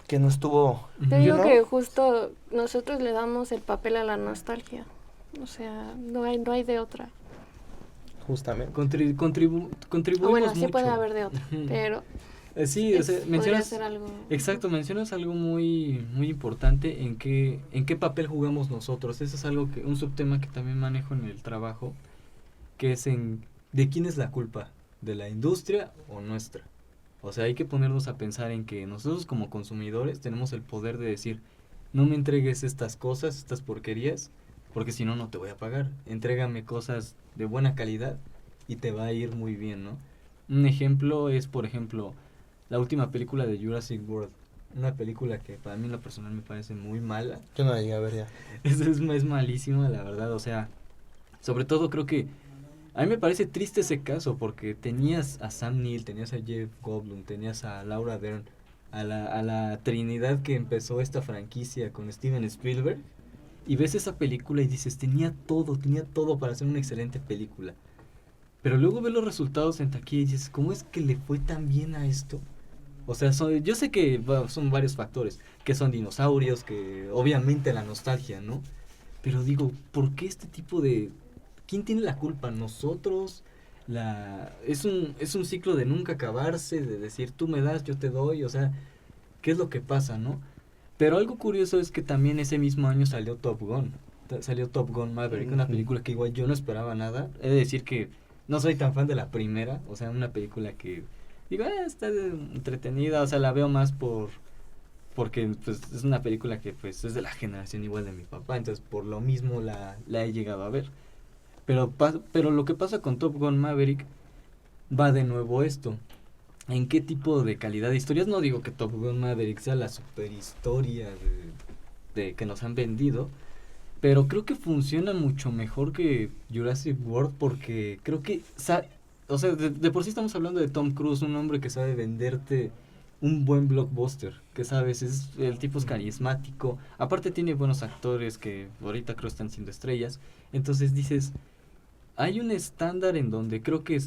que no estuvo... Te you digo know. que justo nosotros le damos el papel a la nostalgia. O sea, no hay de otra. Justamente. Contribuimos O bueno, sí mucho. puede haber de otra, Ujú. pero Sí, o sea, podría mencionas... ser algo... Exacto, mencionas algo muy importante en qué papel jugamos nosotros. Eso es algo un subtema que también manejo en el trabajo, que es de quién es la culpa, de la industria o nuestra. O sea, hay que ponernos a pensar en que nosotros como consumidores tenemos el poder de decir, no me entregues estas cosas, estas porquerías, porque si no, no te voy a pagar. Entrégame cosas de buena calidad y te va a ir muy bien, ¿no? Un ejemplo es, por ejemplo, la última película de Jurassic World. Una película que para mí en lo personal me parece muy mala. Yo no la llegué a ver ya. Es malísima, la verdad. O sea, sobre todo creo que a mí me parece triste ese caso porque tenías a Sam Neill, tenías a Jeff Goldblum, tenías a Laura Dern, a la trinidad que empezó esta franquicia con Steven Spielberg. Y ves esa película y dices, tenía todo para hacer una excelente película. Pero luego ves los resultados en taquilla y dices, ¿cómo es que le fue tan bien a esto? O sea, yo sé que son varios factores, que son dinosaurios, que obviamente la nostalgia, ¿no? Pero digo, ¿por qué este tipo de... ¿Quién tiene la culpa? ¿Nosotros? Es un ciclo de nunca acabarse, de decir, tú me das, yo te doy, o sea, ¿qué es lo que pasa, no? Pero algo curioso es que también ese mismo año salió Top Gun. Salió Top Gun Maverick, una película que igual yo no esperaba nada. He de decir que no soy tan fan de la primera, o sea, una película que digo, está entretenida, o sea, la veo más porque pues es una película que pues es de la generación igual de mi papá, entonces por lo mismo la he llegado a ver. Pero lo que pasa con Top Gun Maverick va de nuevo esto. ¿En qué tipo de calidad de historias? No digo que Top Gun Maverick sea la super historia de que nos han vendido, pero creo que funciona mucho mejor que Jurassic World porque creo que, o sea, de por sí estamos hablando de Tom Cruise, un hombre que sabe venderte un buen blockbuster, que sabes, el tipo es carismático, aparte tiene buenos actores que ahorita creo están siendo estrellas, entonces dices, hay un estándar en donde creo que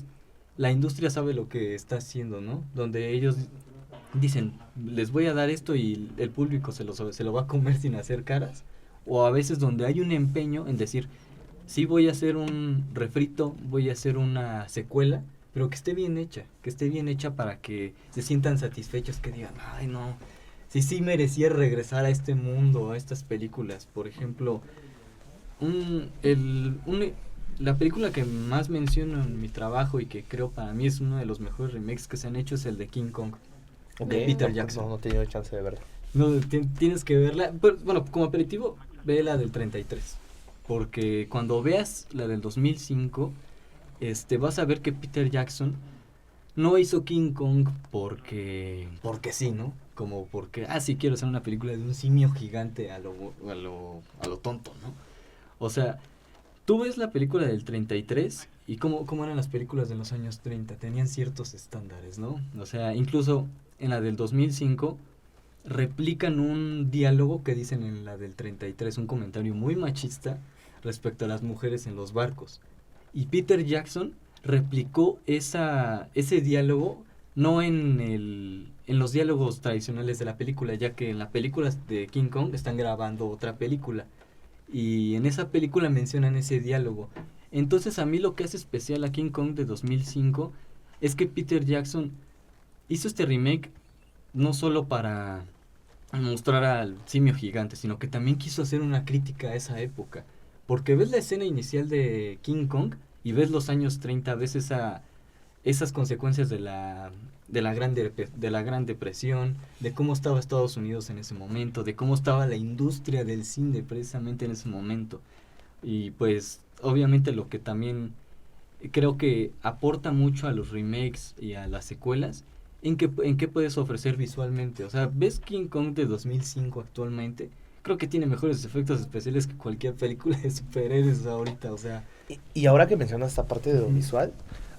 la industria sabe lo que está haciendo, ¿no? Donde ellos dicen, les voy a dar esto y el público se lo va a comer sin hacer caras. O a veces donde hay un empeño en decir, sí voy a hacer un refrito, voy a hacer una secuela, pero que esté bien hecha para que se sientan satisfechos, que digan, ay no, sí merecía regresar a este mundo, a estas películas. Por ejemplo, la película que más menciono en mi trabajo y que creo para mí es uno de los mejores remakes que se han hecho es el de King Kong, de Peter Jackson. No he tenido chance de verla. No, tienes que verla. Bueno, como aperitivo, ve la del 33. Porque cuando veas la del 2005, vas a ver que Peter Jackson no hizo King Kong porque sí, ¿no? Como porque, sí quiero hacer una película de un simio gigante a lo tonto, ¿no? O sea, tú ves la película del 33 y cómo eran las películas de los años 30. Tenían ciertos estándares, ¿no? O sea, incluso en la del 2005 replican un diálogo que dicen en la del 33, un comentario muy machista respecto a las mujeres en los barcos. Y Peter Jackson replicó ese diálogo no en los diálogos tradicionales de la película, ya que en la película de King Kong están grabando otra película y en esa película mencionan ese diálogo. Entonces a mí lo que hace especial a King Kong de 2005 es que Peter Jackson hizo este remake no solo para mostrar al simio gigante, sino que también quiso hacer una crítica a esa época. Porque ves la escena inicial de King Kong y ves los años 30, ves esas consecuencias de la Gran Depresión, de cómo estaba Estados Unidos en ese momento, de cómo estaba la industria del cine precisamente en ese momento. Y pues obviamente lo que también creo que aporta mucho a los remakes y a las secuelas, en qué puedes ofrecer visualmente. O sea, ves King Kong de 2005 actualmente, creo que tiene mejores efectos especiales que cualquier película de superhéroes ahorita, o sea. Y ahora que mencionas esta parte de lo visual,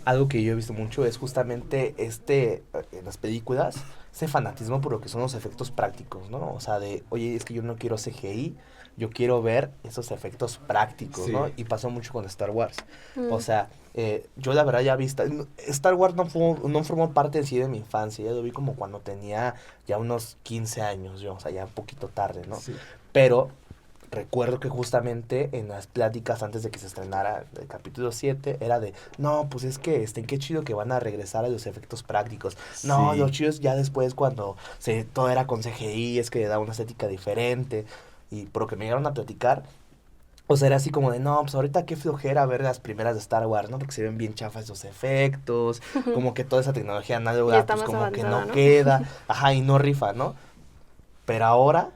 algo que yo he visto mucho es justamente en las películas, ese fanatismo por lo que son los efectos prácticos, ¿no? O sea, oye, es que yo no quiero CGI, yo quiero ver esos efectos prácticos, Sí. ¿no? Y pasó mucho con Star Wars. Mm. O sea, yo la verdad ya vi, Star Wars no formó parte en sí de mi infancia, ya lo vi como cuando tenía ya unos 15 años, yo, o sea, ya un poquito tarde, ¿no? Sí. Pero recuerdo que justamente en las pláticas antes de que se estrenara el capítulo 7 era de, no, pues es que qué chido que van a regresar a los efectos prácticos. No, Sí. los chidos ya después cuando todo era con CGI, es que da una estética diferente. Y por lo que me llegaron a platicar, o sea, era así como de, no, pues ahorita qué flojera ver las primeras de Star Wars, ¿no? Porque se ven bien chafas esos efectos, como que toda esa tecnología Ya análoga, está pues más como que no avanzada, ¿no? queda, ajá, y no rifa, ¿no? Pero ahora,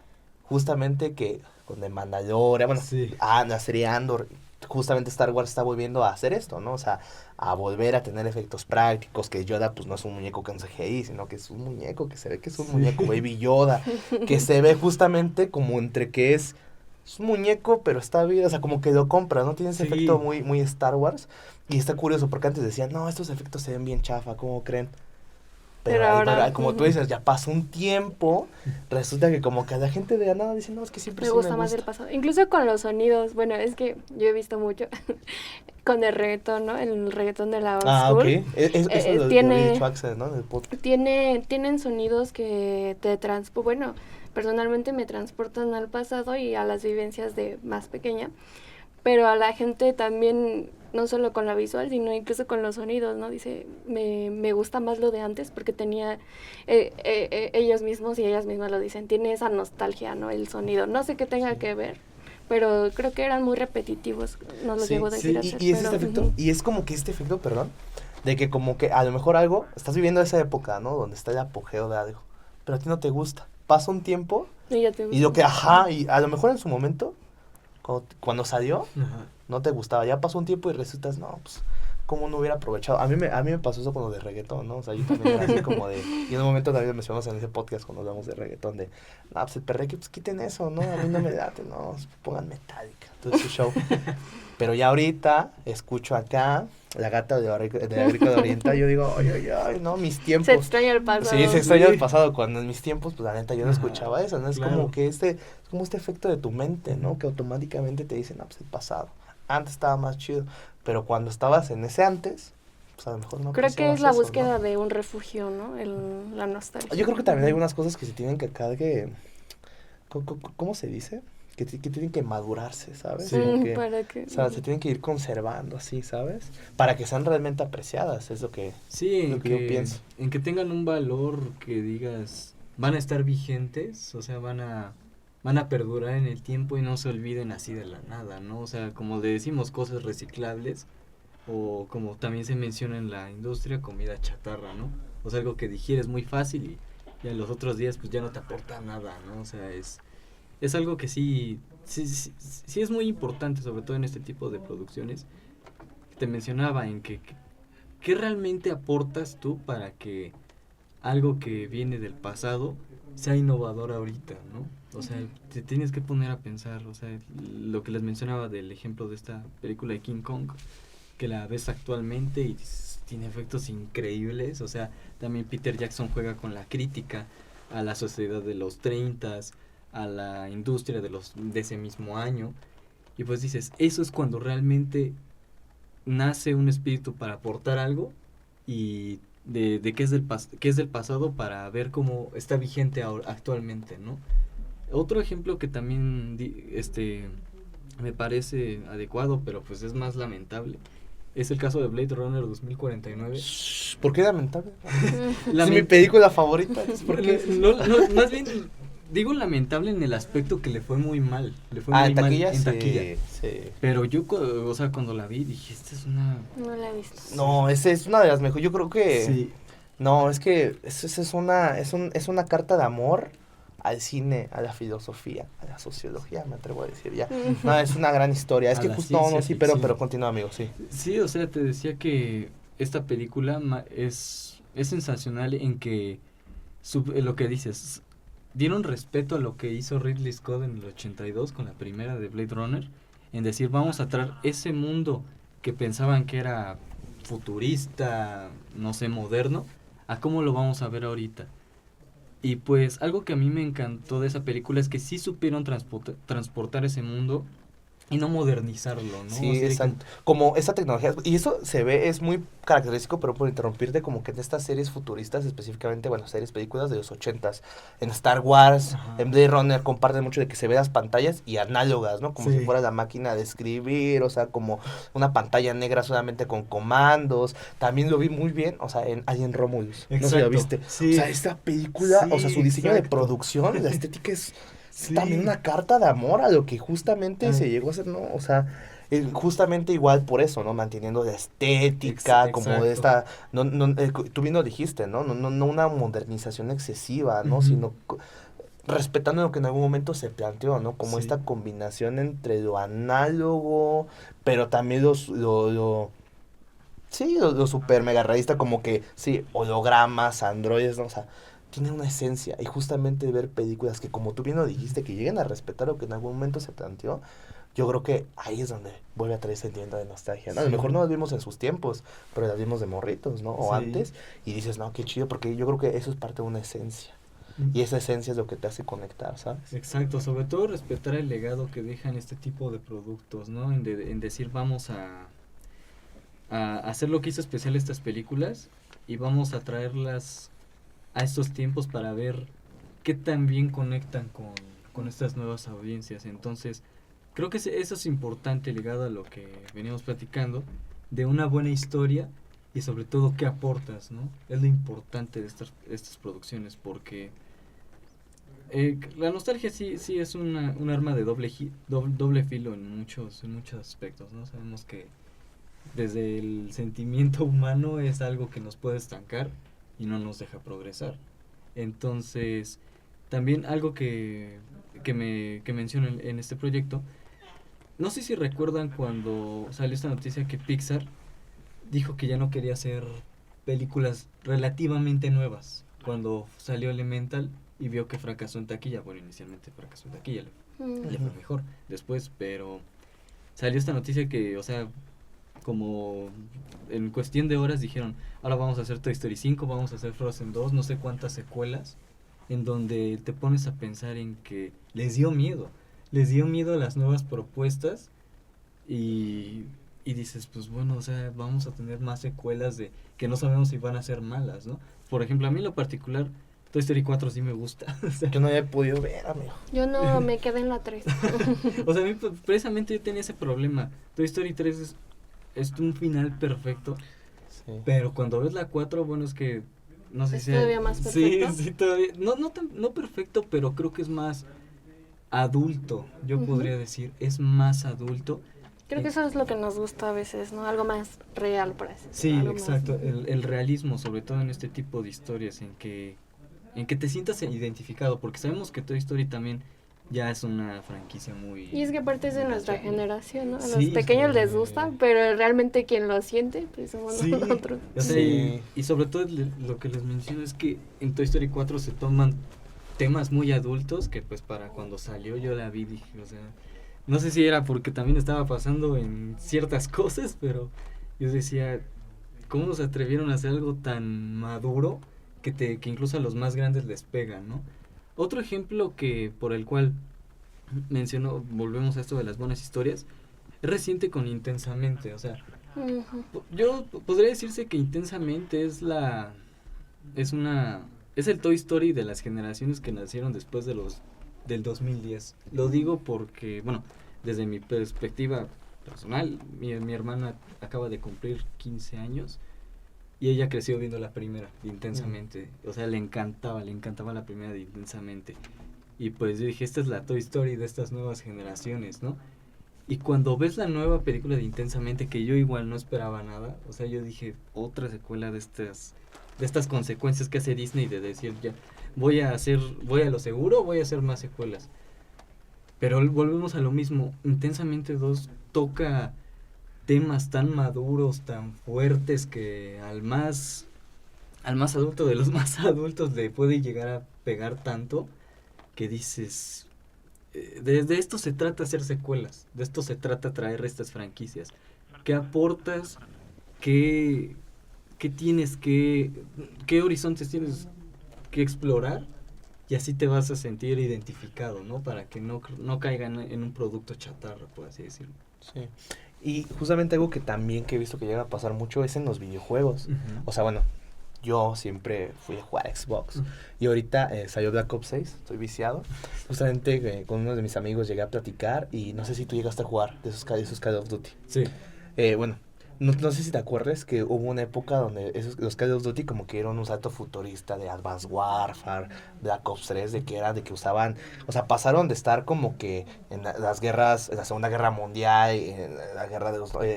justamente que con The Mandalorian, bueno, Sí. la serie Andor, justamente Star Wars está volviendo a hacer esto, ¿no? O sea, a volver a tener efectos prácticos, que Yoda pues no es un muñeco con CGI, sino que es un muñeco que se ve que es un Sí. muñeco, Baby Yoda, que se ve justamente como entre que es un muñeco, pero está bien, o sea, como que lo compra, ¿no? Tiene ese Sí. efecto muy Star Wars, y está curioso, porque antes decían, no, estos efectos se ven bien chafa, ¿cómo creen? Pero ahora, Como tú dices, ya pasó un tiempo, resulta que como que a la gente de la nada dice, no, es que siempre me sí gusta más el pasado. Incluso con los sonidos. Bueno, es que yo he visto mucho con el reggaetón, ¿no? El reggaetón de la old Ah, ok. school. Eso lo Tiene- había dicho Axel, ¿no? En el podcast. Tienen sonidos que te bueno, personalmente me transportan al pasado y a las vivencias de más pequeña, pero a la gente también, no solo con la visual, sino incluso con los sonidos, ¿no? Dice, me gusta más lo de antes porque tenía, ellos mismos y ellas mismas lo dicen, tiene esa nostalgia, ¿no? El sonido, no sé qué tenga Sí. que ver, pero creo que eran muy repetitivos, no los Sí, llego a decir sí, hacer, y es pero, este efecto, ujú. y es como que este efecto, perdón, de que como que a lo mejor algo, estás viviendo esa época, ¿no? Donde está el apogeo de algo, pero a ti no te gusta. Pasa un tiempo Y ya te y lo gusta. que, ajá, y a lo mejor en su momento, cuando salió, Ajá. no te gustaba. Ya pasó un tiempo y resultas, no, pues, ¿cómo no hubiera aprovechado? A mí me pasó eso con lo de reggaetón, ¿no? O sea, yo también era así como de... Y en un momento también lo mencionamos en ese podcast cuando hablamos de reggaetón, de... No, pues el perre que pues quiten eso, ¿no? A mí no me late, no, pues, pongan Metallica, todo ese show. Pero ya ahorita escucho acá la gata de la rica de Orienta, y yo digo, ay, no, mis tiempos. Se extraña el pasado. Sí, se extraña el Sí. pasado. Cuando en mis tiempos, pues la neta, yo no Ajá, escuchaba eso, ¿no? Es claro. como que es como este efecto de tu mente, ¿no? Que automáticamente te dice, no, pues el pasado. Antes estaba más chido. Pero cuando estabas en ese antes, pues a lo mejor no Creo que apreciabas es la eso, búsqueda ¿no? de un refugio, ¿no? La nostalgia. Yo creo que también hay Ujú. algunas cosas que se tienen que acá que... ¿Cómo se dice? Que tienen que madurarse, ¿sabes? Sí. Como que, Para que... o sea, se tienen que ir conservando así, ¿sabes? Para que sean realmente apreciadas, es lo que... Sí, Lo que yo pienso. en que tengan un valor que digas, van a estar vigentes, o sea, van a perdurar en el tiempo y no se olviden así de la nada, ¿no? O sea, como le decimos, cosas reciclables, o como también se menciona en la industria, comida chatarra, ¿no? O sea, algo que digieres muy fácil y a los otros días pues ya no te aporta nada, ¿no? O sea, es algo que sí es muy importante, sobre todo en este tipo de producciones. Te mencionaba en que ¿qué realmente aportas tú para que algo que viene del pasado sea innovador ahorita, ¿no? O sea, te tienes que poner a pensar, o sea, lo que les mencionaba del ejemplo de esta película de King Kong, que la ves actualmente y tiene efectos increíbles, o sea, también Peter Jackson juega con la crítica a la sociedad de los 30s, a la industria de ese mismo año, y pues dices, eso es cuando realmente nace un espíritu para aportar algo y de qué es del pasado para ver cómo está vigente ahora, actualmente, ¿no? Otro ejemplo que también me parece adecuado, pero pues es más lamentable, es el caso de Blade Runner 2049. ¿Por qué lamentable? Lament- Es mi película favorita. ¿Por qué? No, más bien digo lamentable en el aspecto que le fue muy mal, le fue muy En mal taquilla, en sí, taquilla. sí. Pero yo, o sea, cuando la vi dije, esta es una... No la he visto. No, esa es una de las mejores. Yo creo que... Sí, No, es que esa es una carta de amor al cine, a la filosofía, a la sociología, me atrevo a decir ya. No, es una gran historia. Es A que la justo, no, ciencia sí, ficción. pero continúa, amigo, sí. sí, o sea, te decía que esta película es sensacional en que lo que dices, dieron respeto a lo que hizo Ridley Scott en el 82 con la primera de Blade Runner, en decir, vamos a traer ese mundo que pensaban que era futurista, no sé, moderno, a cómo lo vamos a ver ahorita. Y pues algo que a mí me encantó de esa película es que sí supieron transportar ese mundo y no modernizarlo, ¿no? Sí, O sea, exacto. Como esa tecnología, y eso se ve, es muy característico, pero por interrumpirte, como que en estas series futuristas, específicamente, bueno, series, películas de los 80s, en Star Wars, Ajá. en Blade Runner, comparten mucho de que se ve las pantallas y análogas, ¿no? Como Sí. si fuera la máquina de escribir, o sea, como una pantalla negra solamente con comandos. También lo vi muy bien, o sea, en Alien Romulus. No sé si lo Exacto, viste. sí. O sea, esta película, o sea, Sí, su diseño de exacto. producción, la estética es Sí. también una carta de amor a lo que justamente Ah. se llegó a hacer, ¿no? O sea, justamente igual por eso, ¿no? Manteniendo la estética, como de Exacto. esta, tú bien lo dijiste, ¿no? No una modernización excesiva, ¿no? Ujú. Sino respetando lo que en algún momento se planteó, ¿no? Como Sí. esta combinación entre lo análogo, pero también sí, lo super mega realista, como que, sí, hologramas, androides, ¿no? O sea, tiene una esencia. Y justamente ver películas que, como tú bien lo dijiste, que lleguen a respetar lo que en algún momento se planteó, yo creo que ahí es donde vuelve a traer ese sentimiento de nostalgia, ¿no? A lo mejor Sí. no las vimos en sus tiempos, pero las vimos de morritos, ¿no? O Sí. antes, y dices, no, qué chido, porque yo creo que eso es parte de una esencia. Y esa esencia es lo que te hace conectar, ¿sabes? Exacto, sobre todo respetar el legado que dejan este tipo de productos, ¿no? En decir, vamos a hacer lo que hizo especial estas películas y vamos a traerlas a estos tiempos para ver qué tan bien conectan con estas nuevas audiencias. Entonces, creo que eso es importante ligado a lo que veníamos platicando, de una buena historia y sobre todo qué aportas, ¿no? Es lo importante de estas producciones porque la nostalgia sí es un arma de doble filo en muchos aspectos, ¿no? Sabemos que desde el sentimiento humano es algo que nos puede estancar y no nos deja progresar. Entonces, también algo que menciono en este proyecto, no sé si recuerdan cuando salió esta noticia que Pixar dijo que ya no quería hacer películas relativamente nuevas cuando salió Elemental y vio que fracasó en taquilla. Bueno, inicialmente fracasó en taquilla, le fue mejor después, pero salió esta noticia que, o sea, como en cuestión de horas dijeron, ahora vamos a hacer Toy Story 5, vamos a hacer Frozen 2, no sé cuántas secuelas, en donde te pones a pensar en que les dio miedo las nuevas propuestas y, y dices, pues bueno, o sea, vamos a tener más secuelas de que no sabemos si van a ser malas, ¿no? Por ejemplo, a mí en lo particular, Toy Story 4 sí me gusta. O sea, Yo no había podido ver, amigo. Yo no me quedé en la 3. o sea, a mí precisamente yo tenía ese problema. Toy Story 3 es un final perfecto, Sí. pero cuando ves la 4, bueno, es que no sé ¿Es si todavía más perfecto? Sí, todavía no perfecto, pero creo que es más adulto, yo podría decir, es más adulto. Creo que eso es lo que nos gusta a veces, ¿no? Algo más real, por así decirlo. Sí, Algo más- exacto, el realismo, sobre todo en este tipo de historias en que te sientas identificado, porque sabemos que Toy Story también ya es una franquicia muy... Y es que aparte es de nuestra gacha. generación, ¿no? A Sí, los pequeños sí. les gusta, pero realmente quien lo siente, pues somos Sí, nosotros. o sea, Sí. y sobre todo lo que les menciono es que en Toy Story 4 se toman temas muy adultos que pues para cuando salió yo la vi dije, o sea, no sé si era porque también estaba pasando en ciertas cosas, pero yo decía, ¿cómo se atrevieron a hacer algo tan maduro que incluso a los más grandes les pega, ¿no? Otro ejemplo que por el cual menciono, volvemos a esto de las buenas historias, es reciente con Intensamente, o sea, yo podría decirse que Intensamente es el Toy Story de las generaciones que nacieron después del 2010. Lo digo porque, bueno, desde mi perspectiva personal, mi hermana acaba de cumplir 15 años y ella creció viendo la primera de Intensamente. O sea, le encantaba la primera de Intensamente. Y pues yo dije, esta es la Toy Story de estas nuevas generaciones, ¿no? Y cuando ves la nueva película de Intensamente, que yo igual no esperaba nada, o sea, yo dije, otra secuela de estas consecuencias que hace Disney de decir, ya, voy a lo seguro, voy a hacer más secuelas. Pero volvemos a lo mismo, Intensamente 2 toca temas tan maduros, tan fuertes que al más adulto de los más adultos le puede llegar a pegar tanto que dices, de esto se trata hacer secuelas, de esto se trata traer estas franquicias. ¿Qué aportas? ¿Qué tienes qué horizontes tienes que explorar? Y así te vas a sentir identificado, ¿no? Para que no caigan en un producto chatarra, por así decirlo. Sí. Y justamente algo que también que he visto que llega a pasar mucho es en los videojuegos. Uh-huh. O sea, bueno, yo siempre fui a jugar Xbox. Y ahorita salió Black Ops 6, estoy viciado. Justamente con uno de mis amigos llegué a platicar y no sé si tú llegaste a jugar de esos Call of Duty. Sí. Bueno, no sé si te acuerdas que hubo una época donde los Call of Duty como que eran un salto futurista de Advanced Warfare, Black Ops 3, de que usaban, o sea, pasaron de estar como que en las guerras, en la Segunda Guerra Mundial, en la guerra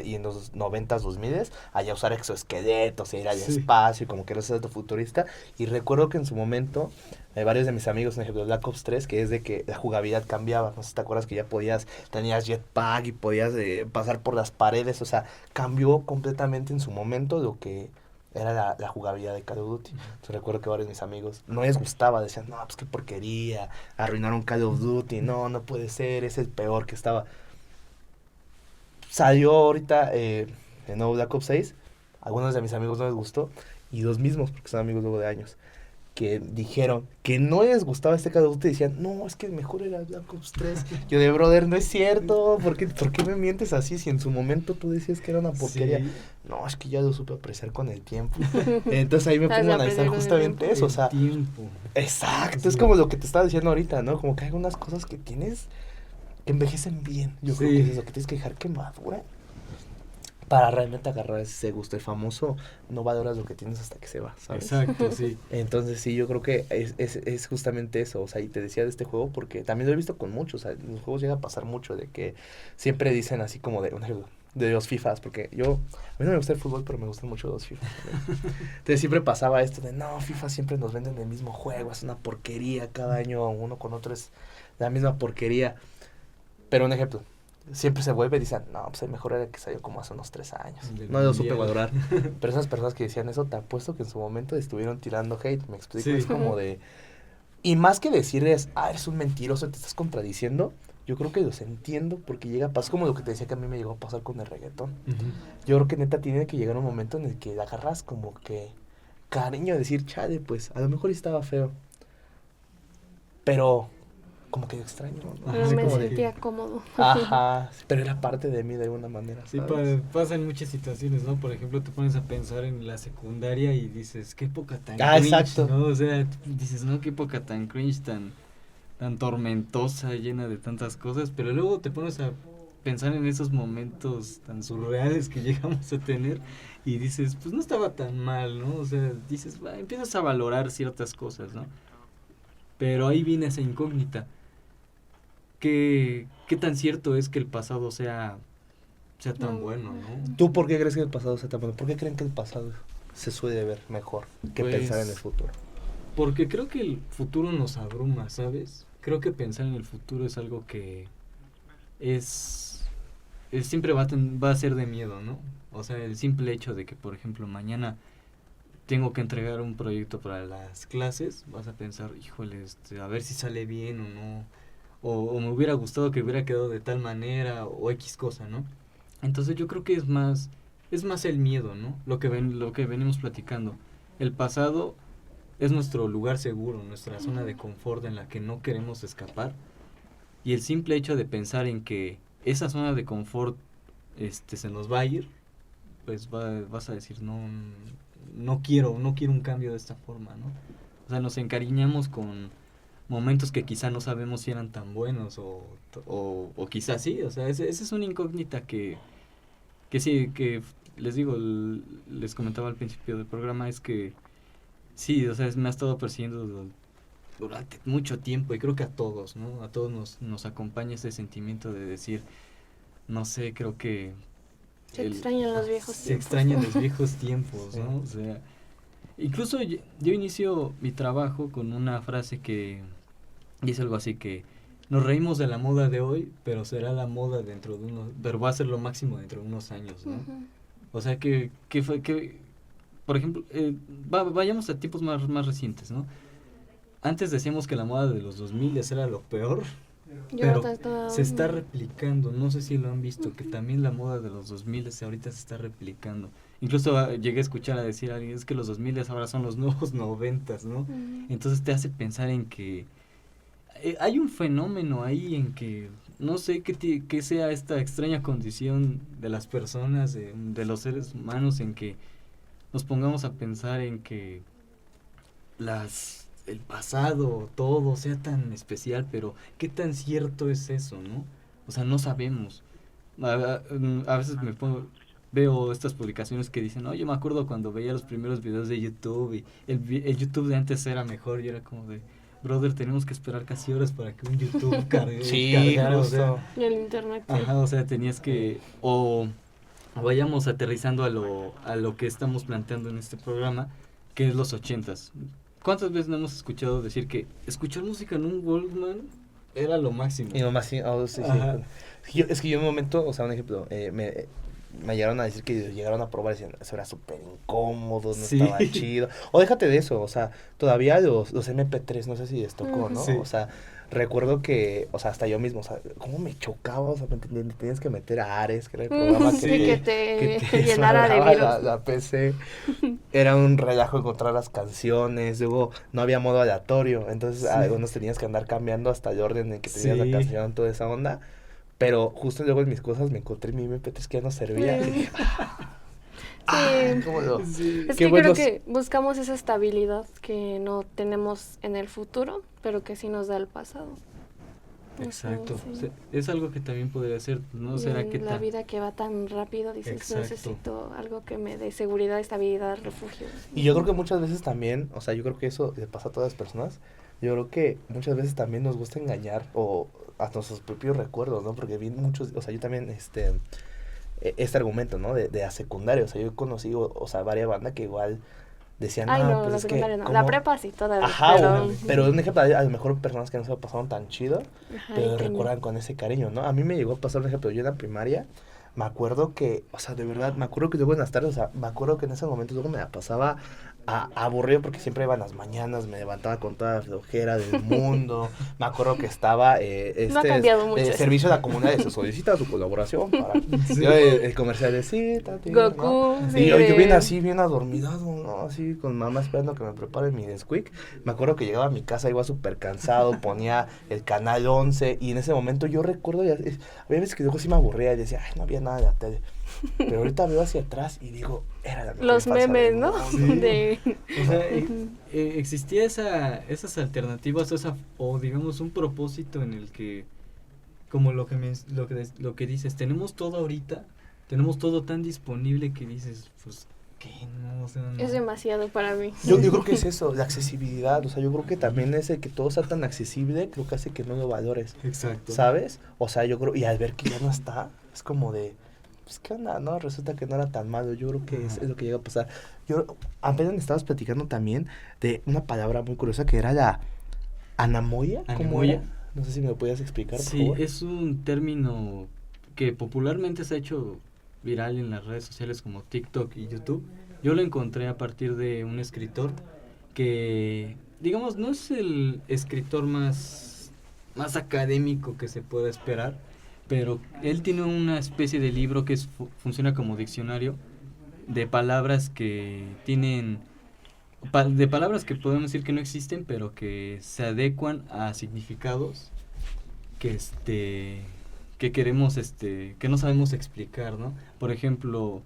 y en los 90s, 2000s, allá usar exoesqueletos, ir al espacio, como que era un salto futurista. Y recuerdo que en su momento, varios de mis amigos, por ejemplo, Black Ops 3, que es de que la jugabilidad cambiaba. No sé si te acuerdas que ya tenías jetpack y podías pasar por las paredes. O sea, cambió completamente en su momento lo que era la jugabilidad de Call of Duty. Entonces recuerdo que varios de mis amigos no les gustaba, decían, no, pues qué porquería, arruinaron Call of Duty, no puede ser, es el peor que estaba. Salió ahorita el nuevo Black Ops 6, algunos de mis amigos no les gustó, y los mismos, porque son amigos luego de años, que dijeron que no les gustaba este Call of Duty, decían, no, es que el mejor era Black Ops 3. Yo de brother, no es cierto, ¿por qué me mientes así si en su momento tú decías que era una porquería? Sí. No, es que ya lo supe apreciar con el tiempo. Entonces ahí me pongo a analizar justamente eso, o sea, tiempo. Exacto, sí. Es como lo que te estaba diciendo ahorita, ¿no? Como que hay algunas cosas que tienes que envejecen bien. Yo creo que es eso, que tienes que dejar que maduren para realmente agarrar ese gusto. El famoso, no valoras lo que tienes hasta que se va, ¿sabes? Exacto, sí. Entonces sí, yo creo que es justamente eso. O sea, y te decía de este juego porque también lo he visto con muchos. O sea, en los juegos llega a pasar mucho de que siempre dicen así como de los FIFAs, porque a mí no me gusta el fútbol, pero me gustan mucho los FIFAs. Entonces siempre pasaba esto de, no, FIFA siempre nos venden el mismo juego, es una porquería, cada año uno con otro es la misma porquería. Pero un ejemplo, siempre se vuelve y dicen, no, pues el mejor era el que salió como hace unos 3 años. No lo supe valorar. Pero esas personas que decían eso, te apuesto que en su momento estuvieron tirando hate, me explico, sí. Es como de... Y más que decirles, eres un mentiroso, te estás contradiciendo, yo creo que los entiendo porque llega a pasar, como lo que te decía que a mí me llegó a pasar con el reggaetón. Yo creo que neta tiene que llegar un momento en el que agarras como que cariño de decir, chale, pues a lo mejor estaba feo, pero... como que extraño, ¿no? Pero me sentía cómodo. Ajá, pero era parte de mí de alguna manera, ¿sabes? Sí, pasa en muchas situaciones, ¿no? Por ejemplo, te pones a pensar en la secundaria y dices, qué época tan cringe, exacto. ¿no? O sea, dices, no, qué época tan cringe, tan tormentosa, llena de tantas cosas, pero luego te pones a pensar en esos momentos tan surreales que llegamos a tener y dices, pues no estaba tan mal, ¿no? O sea, dices, empiezas a valorar ciertas cosas, ¿no? Pero ahí viene esa incógnita. ¿Qué tan cierto es que el pasado sea tan bueno, no? ¿Tú por qué crees que el pasado sea tan bueno? ¿Por qué creen que el pasado se suele ver mejor que pensar en el futuro? Porque creo que el futuro nos abruma, ¿sabes? Creo que pensar en el futuro es algo que siempre va a ser de miedo, ¿no? O sea, el simple hecho de que, por ejemplo, mañana tengo que entregar un proyecto para las clases, vas a pensar, híjole, a ver si sale bien o no. O me hubiera gustado que hubiera quedado de tal manera o X cosa, ¿no? Entonces yo creo que es más el miedo, ¿no? Lo que venimos platicando. El pasado es nuestro lugar seguro, nuestra zona de confort en la que no queremos escapar. Y el simple hecho de pensar en que esa zona de confort se nos va a ir, pues vas a decir, no quiero un cambio de esta forma, ¿no? O sea, nos encariñamos con momentos que quizá no sabemos si eran tan buenos o quizá sí, o sea, esa es una incógnita que sí, que les digo, les comentaba al principio del programa, es que sí, o sea, me ha estado persiguiendo durante mucho tiempo y creo que a todos, ¿no? A todos nos acompaña ese sentimiento de decir, no sé, creo que se extrañan los viejos tiempos. Se extrañan los viejos tiempos, ¿no? O sea, incluso yo inicio mi trabajo con una frase que dice algo así que nos reímos de la moda de hoy, pero será la moda pero va a ser lo máximo dentro de unos años, ¿no? Uh-huh. O sea que por ejemplo, vayamos a tiempos más recientes, ¿no? antes decíamos que la moda de los 2000 era lo peor, Yo pero ahorita se está replicando, no sé si lo han visto, que también la moda de los 2000 ahorita se está replicando. Incluso llegué a escuchar a decir a alguien, es que los 2000 ahora son los nuevos 90, ¿no? Entonces te hace pensar en que hay un fenómeno ahí en que no sé qué sea esta extraña condición de las personas, de los seres humanos, en que nos pongamos a pensar en que el pasado, todo sea tan especial, pero qué tan cierto es eso, ¿no? O sea, no sabemos. A veces veo estas publicaciones que dicen, oye, me acuerdo cuando veía los primeros videos de YouTube y el YouTube de antes era mejor, y era como de, brother, tenemos que esperar casi horas para que un YouTube cargara, o sea, Y el internet. ajá, o sea, tenías que, o vayamos aterrizando a lo que estamos planteando en este programa, que es los 80s. ¿Cuántas veces no hemos escuchado decir que escuchar música en un Walkman era lo máximo? Y nomás sí, sí. Es que yo en un momento, o sea, un ejemplo, me llegaron a decir que llegaron a probar y decían, eso era súper incómodo, no estaba chido. O déjate de eso, o sea, todavía los MP3, no sé si les tocó, ¿no? Sí. O sea, recuerdo que, o sea, hasta yo mismo, o sea, cómo me chocaba, o sea, tenías que meter a Ares, que era el programa que te llenara de virus. La PC. Era un relajo encontrar las canciones, luego no había modo aleatorio, entonces algunos tenías que andar cambiando hasta el orden en que tenías la canción, toda esa onda. Pero justo luego en mis cosas me encontré mi MP3 que ya no servía. Y dije, cómodo. Es que creo que buscamos esa estabilidad que no tenemos en el futuro, pero que sí nos da el pasado. Exacto. Sí. Es algo que también podría ser, ¿no? ¿Será que la vida que va tan rápido, dices, Exacto. necesito algo que me dé seguridad, estabilidad, refugio. Y yo creo que muchas veces también, o sea, yo creo que eso le pasa a todas las personas. Yo creo que muchas veces también nos gusta engañar o a nuestros propios recuerdos, ¿no? Porque vi muchos, o sea, yo también, este argumento, ¿no? De la secundaria, o sea, yo conocí, o sea, varias bandas que igual decían, no, pues la es secundaria que, no, la prepa sí, todavía. Ajá, pero un ejemplo, a lo mejor personas que no se lo pasaron tan chido, pero recuerdan con ese cariño, ¿no? A mí me llegó a pasar un ejemplo, yo en la primaria, me acuerdo que, o sea, de verdad, me acuerdo que luego en las tardes, o sea, me acuerdo que en ese momento luego me la pasaba aburrido porque siempre iba en las mañanas, me levantaba con toda la flojera del mundo, me acuerdo que estaba no ha cambiado mucho servicio a la comunidad, se solicita su colaboración para yo, el comercial de Goku, ¿no? sí, y yo bien así, bien adormidado, ¿no? Así con mamá esperando que me prepare mi Nesquik. Me acuerdo que llegaba a mi casa, iba súper cansado, ponía el canal 11 y en ese momento yo recuerdo, había veces que luego sí me aburría y decía, ay, no había nada de la tele. Pero ahorita veo hacia atrás y digo, era la mejor los memes, ¿no? Sí. O sea, existía esas alternativas, o digamos un propósito en el que, como lo que dices, tenemos todo ahorita, tenemos todo tan disponible que dices, pues, ¿qué? No, o sea, no. Es demasiado para mí. Yo creo que es eso, la accesibilidad, o sea, yo creo que también ese que todo sea tan accesible, creo que hace que no lo valores. Exacto. ¿Sabes? O sea, yo creo, y al ver que ya no está, es como de, pues, ¿qué onda? No, resulta que no era tan malo, yo creo que es lo que llega a pasar. Yo, apenas me estabas platicando también de una palabra muy curiosa que era la anamoya. ¿Cómo era? No sé si me lo podías explicar, por favor. Sí, es un término que popularmente se ha hecho viral en las redes sociales como TikTok y YouTube. Yo lo encontré a partir de un escritor que, digamos, no es el escritor más académico que se pueda esperar, pero él tiene una especie de libro que funciona como diccionario de palabras que tienen, de palabras que podemos decir que no existen, pero que se adecuan a significados que queremos, que no sabemos explicar, ¿no? Por ejemplo,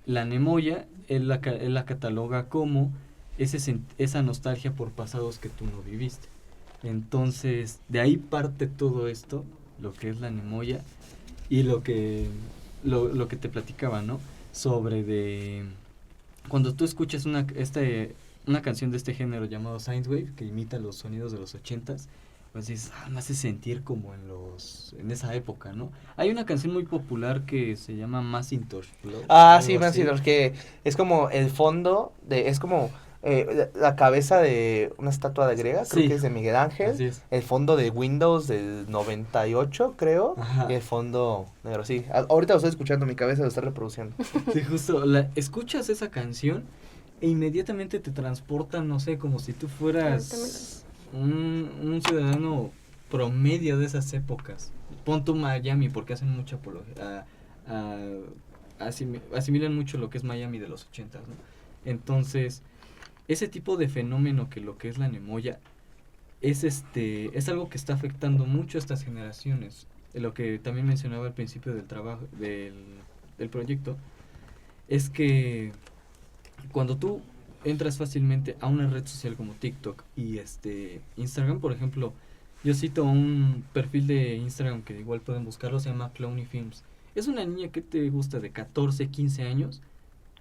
la anemoya, él la cataloga como esa nostalgia por pasados que tú no viviste. Entonces, de ahí parte todo esto, lo que es la anemoya, y lo que te platicaba, ¿no? Sobre cuando tú escuchas una canción de este género llamado Synthwave, que imita los sonidos de los 80s, pues dices, me hace sentir como en esa época, ¿no? Hay una canción muy popular que se llama Macintosh. Sí, Macintosh, que es como el fondo es como la cabeza de una estatua de griega, creo que es de Miguel Ángel. Así es. El fondo de Windows del 98, creo. Ajá. Y el fondo negro, sí. Ahorita lo estoy escuchando, mi cabeza lo está reproduciendo. Sí, justo, escuchas esa canción e inmediatamente te transporta, no sé, como si tú fueras un ciudadano promedio de esas épocas, pon tú Miami, porque hacen mucha apología, asimilan mucho lo que es Miami de los 80, ¿no? Entonces, ese tipo de fenómeno que lo que es la nemoya es algo que está afectando mucho a estas generaciones. Lo que también mencionaba al principio del trabajo del proyecto es que cuando tú entras fácilmente a una red social como TikTok y Instagram, por ejemplo, yo cito un perfil de Instagram que igual pueden buscarlo, se llama Clowny Films. Es una niña que te gusta de 14, 15 años,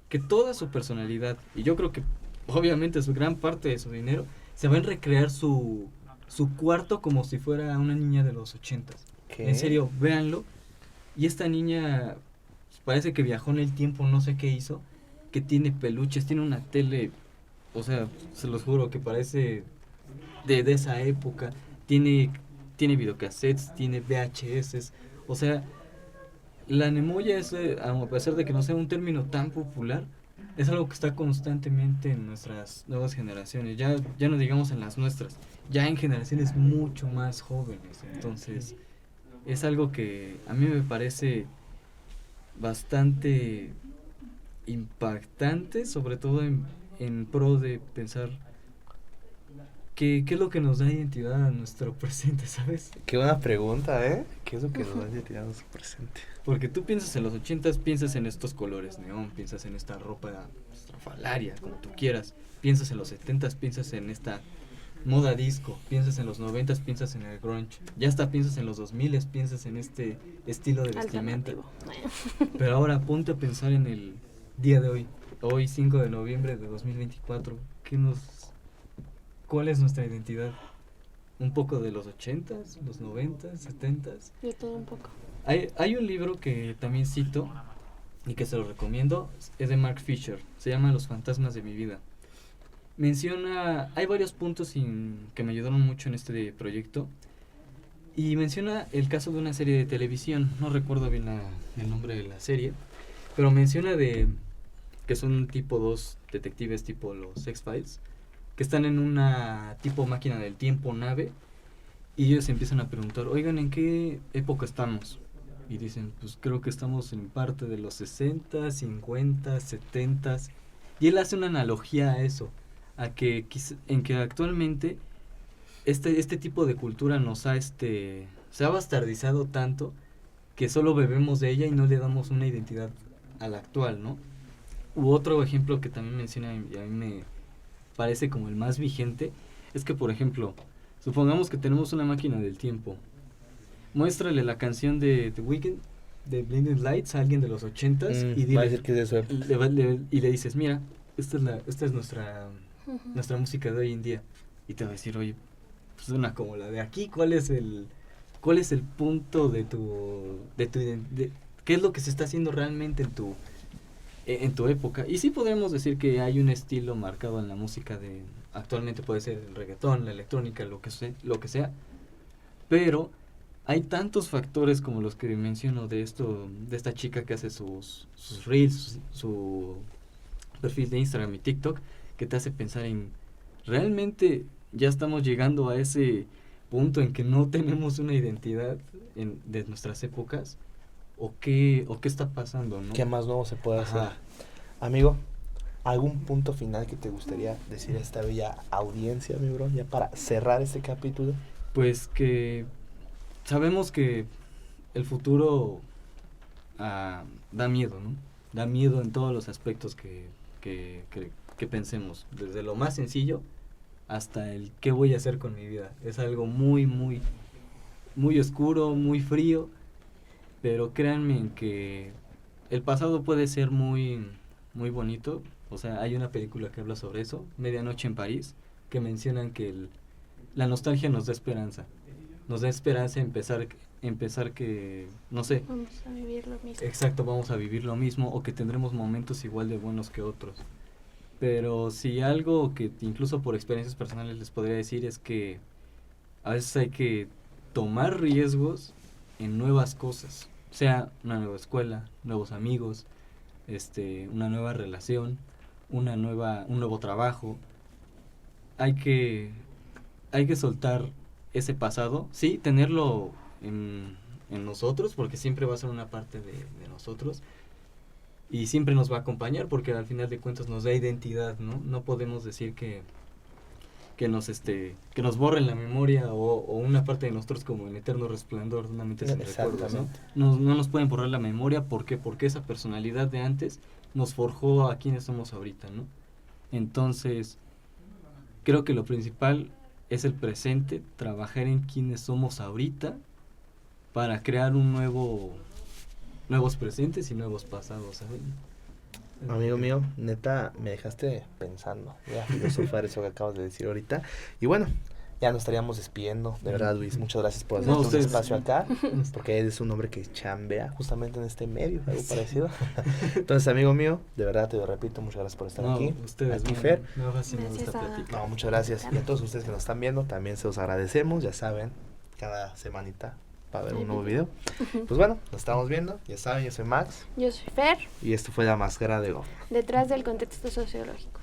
que toda su personalidad, y yo creo que obviamente su gran parte de su dinero, se va en recrear su cuarto como si fuera una niña de los 80s. En serio, véanlo. Y esta niña parece que viajó en el tiempo, no sé qué hizo, que tiene peluches, tiene una tele, o sea, se los juro que parece de esa época, tiene videocassettes, tiene VHS, o sea, la nemoya es, a pesar de que no sea un término tan popular, es algo que está constantemente en nuestras nuevas generaciones, ya no digamos en las nuestras, ya en generaciones mucho más jóvenes. Entonces es algo que a mí me parece bastante impactante, sobre todo en pro de pensar qué es lo que nos da identidad a nuestro presente, ¿sabes? Qué buena pregunta, ¿eh? ¿Qué es lo que nos da identidad a nuestro presente? Porque tú piensas en los 80s, piensas en estos colores neón, piensas en esta ropa estrafalaria, como tú quieras. Piensas en los 70s, piensas en esta moda disco. Piensas en los 90s, piensas en el grunge. Ya hasta piensas en los 2000s, piensas en este estilo de vestimenta. Pero ahora ponte a pensar en el día de hoy 5 de noviembre de 2024. ¿Cuál es nuestra identidad? ¿Un poco de los 80s, los 90s, 70s? De todo un poco. Hay un libro que también cito y que se lo recomiendo, es de Mark Fisher, se llama Los fantasmas de mi vida. Hay varios puntos que me ayudaron mucho en este proyecto, y menciona el caso de una serie de televisión, no recuerdo bien el nombre de la serie, pero menciona que son tipo dos detectives tipo los X-Files, que están en una tipo máquina del tiempo, nave, y ellos empiezan a preguntar, oigan, ¿en qué época estamos? Y dicen, pues creo que estamos en parte de los 60, 50, 70. Y él hace una analogía a eso, en que actualmente este tipo de cultura se ha bastardizado tanto que solo bebemos de ella y no le damos una identidad a la actual, ¿no? U otro ejemplo que también menciona y a mí me parece como el más vigente, es que, por ejemplo, supongamos que tenemos una máquina del tiempo. Muéstrale la canción de The Weeknd, de Blinding Lights, a alguien de los 80s y va a decir que es de eso. y le dices, mira, esta es nuestra música de hoy en día. Y te va a decir, oye, pues suena como la de aquí. ¿Cuál es el punto de qué es lo que se está haciendo realmente en tu época? Y sí podemos decir que hay un estilo marcado en la música actualmente puede ser el reggaetón, la electrónica, lo que sea, pero hay tantos factores como los que menciono de esta chica que hace sus reels, su perfil de Instagram y TikTok, que te hace pensar en, ¿realmente ya estamos llegando a ese punto en que no tenemos una identidad de nuestras épocas? ¿O qué está pasando, no? ¿Qué más nuevo se puede hacer? Amigo, ¿algún punto final que te gustaría decir a esta bella audiencia, mi bro, ya para cerrar este capítulo? Pues que sabemos que el futuro da miedo, ¿no? Da miedo en todos los aspectos que pensemos, desde lo más sencillo hasta el qué voy a hacer con mi vida. Es algo muy, muy, muy oscuro, muy frío, pero créanme en que el pasado puede ser muy, muy bonito. O sea, hay una película que habla sobre eso, Medianoche en París, que mencionan que la nostalgia nos da esperanza. Nos da esperanza empezar que, no sé. Vamos a vivir lo mismo. Exacto, vamos a vivir lo mismo o que tendremos momentos igual de buenos que otros. Pero si algo que incluso por experiencias personales les podría decir es que a veces hay que tomar riesgos en nuevas cosas. Sea una nueva escuela, nuevos amigos, una nueva relación, un nuevo trabajo. Hay que hay que soltar ese pasado, sí, tenerlo en nosotros, porque siempre va a ser una parte de nosotros, y siempre nos va a acompañar, porque al final de cuentas nos da identidad, ¿no? No podemos decir que nos borren la memoria o una parte de nosotros como el eterno resplandor de una mente sin recuerdos, ¿no? No nos pueden borrar la memoria, ¿por qué? Porque esa personalidad de antes nos forjó a quienes somos ahorita, ¿no? Entonces, creo que lo principal es el presente, trabajar en quienes somos ahorita para crear nuevos presentes y nuevos pasados, ¿sabes? Amigo mío, neta, me dejaste pensando. Voy a filosofar eso que acabas de decir ahorita. Y bueno, ya nos estaríamos despidiendo. De verdad, Luis, muchas gracias por hacernos un espacio acá. Porque eres un hombre que chambea justamente en este medio, algo parecido. Entonces, amigo mío, de verdad te lo repito, muchas gracias por estar aquí. Ustedes, aquí, Fer. Me fascina esta plática. No, muchas gracias. Y a todos ustedes que nos están viendo, también se los agradecemos. Ya saben, cada semanita para ver un nuevo video. Pues bueno, nos estamos viendo. Ya saben, yo soy Max. Yo soy Fer. Y esto fue La Máscara de Go. Detrás del contexto sociológico.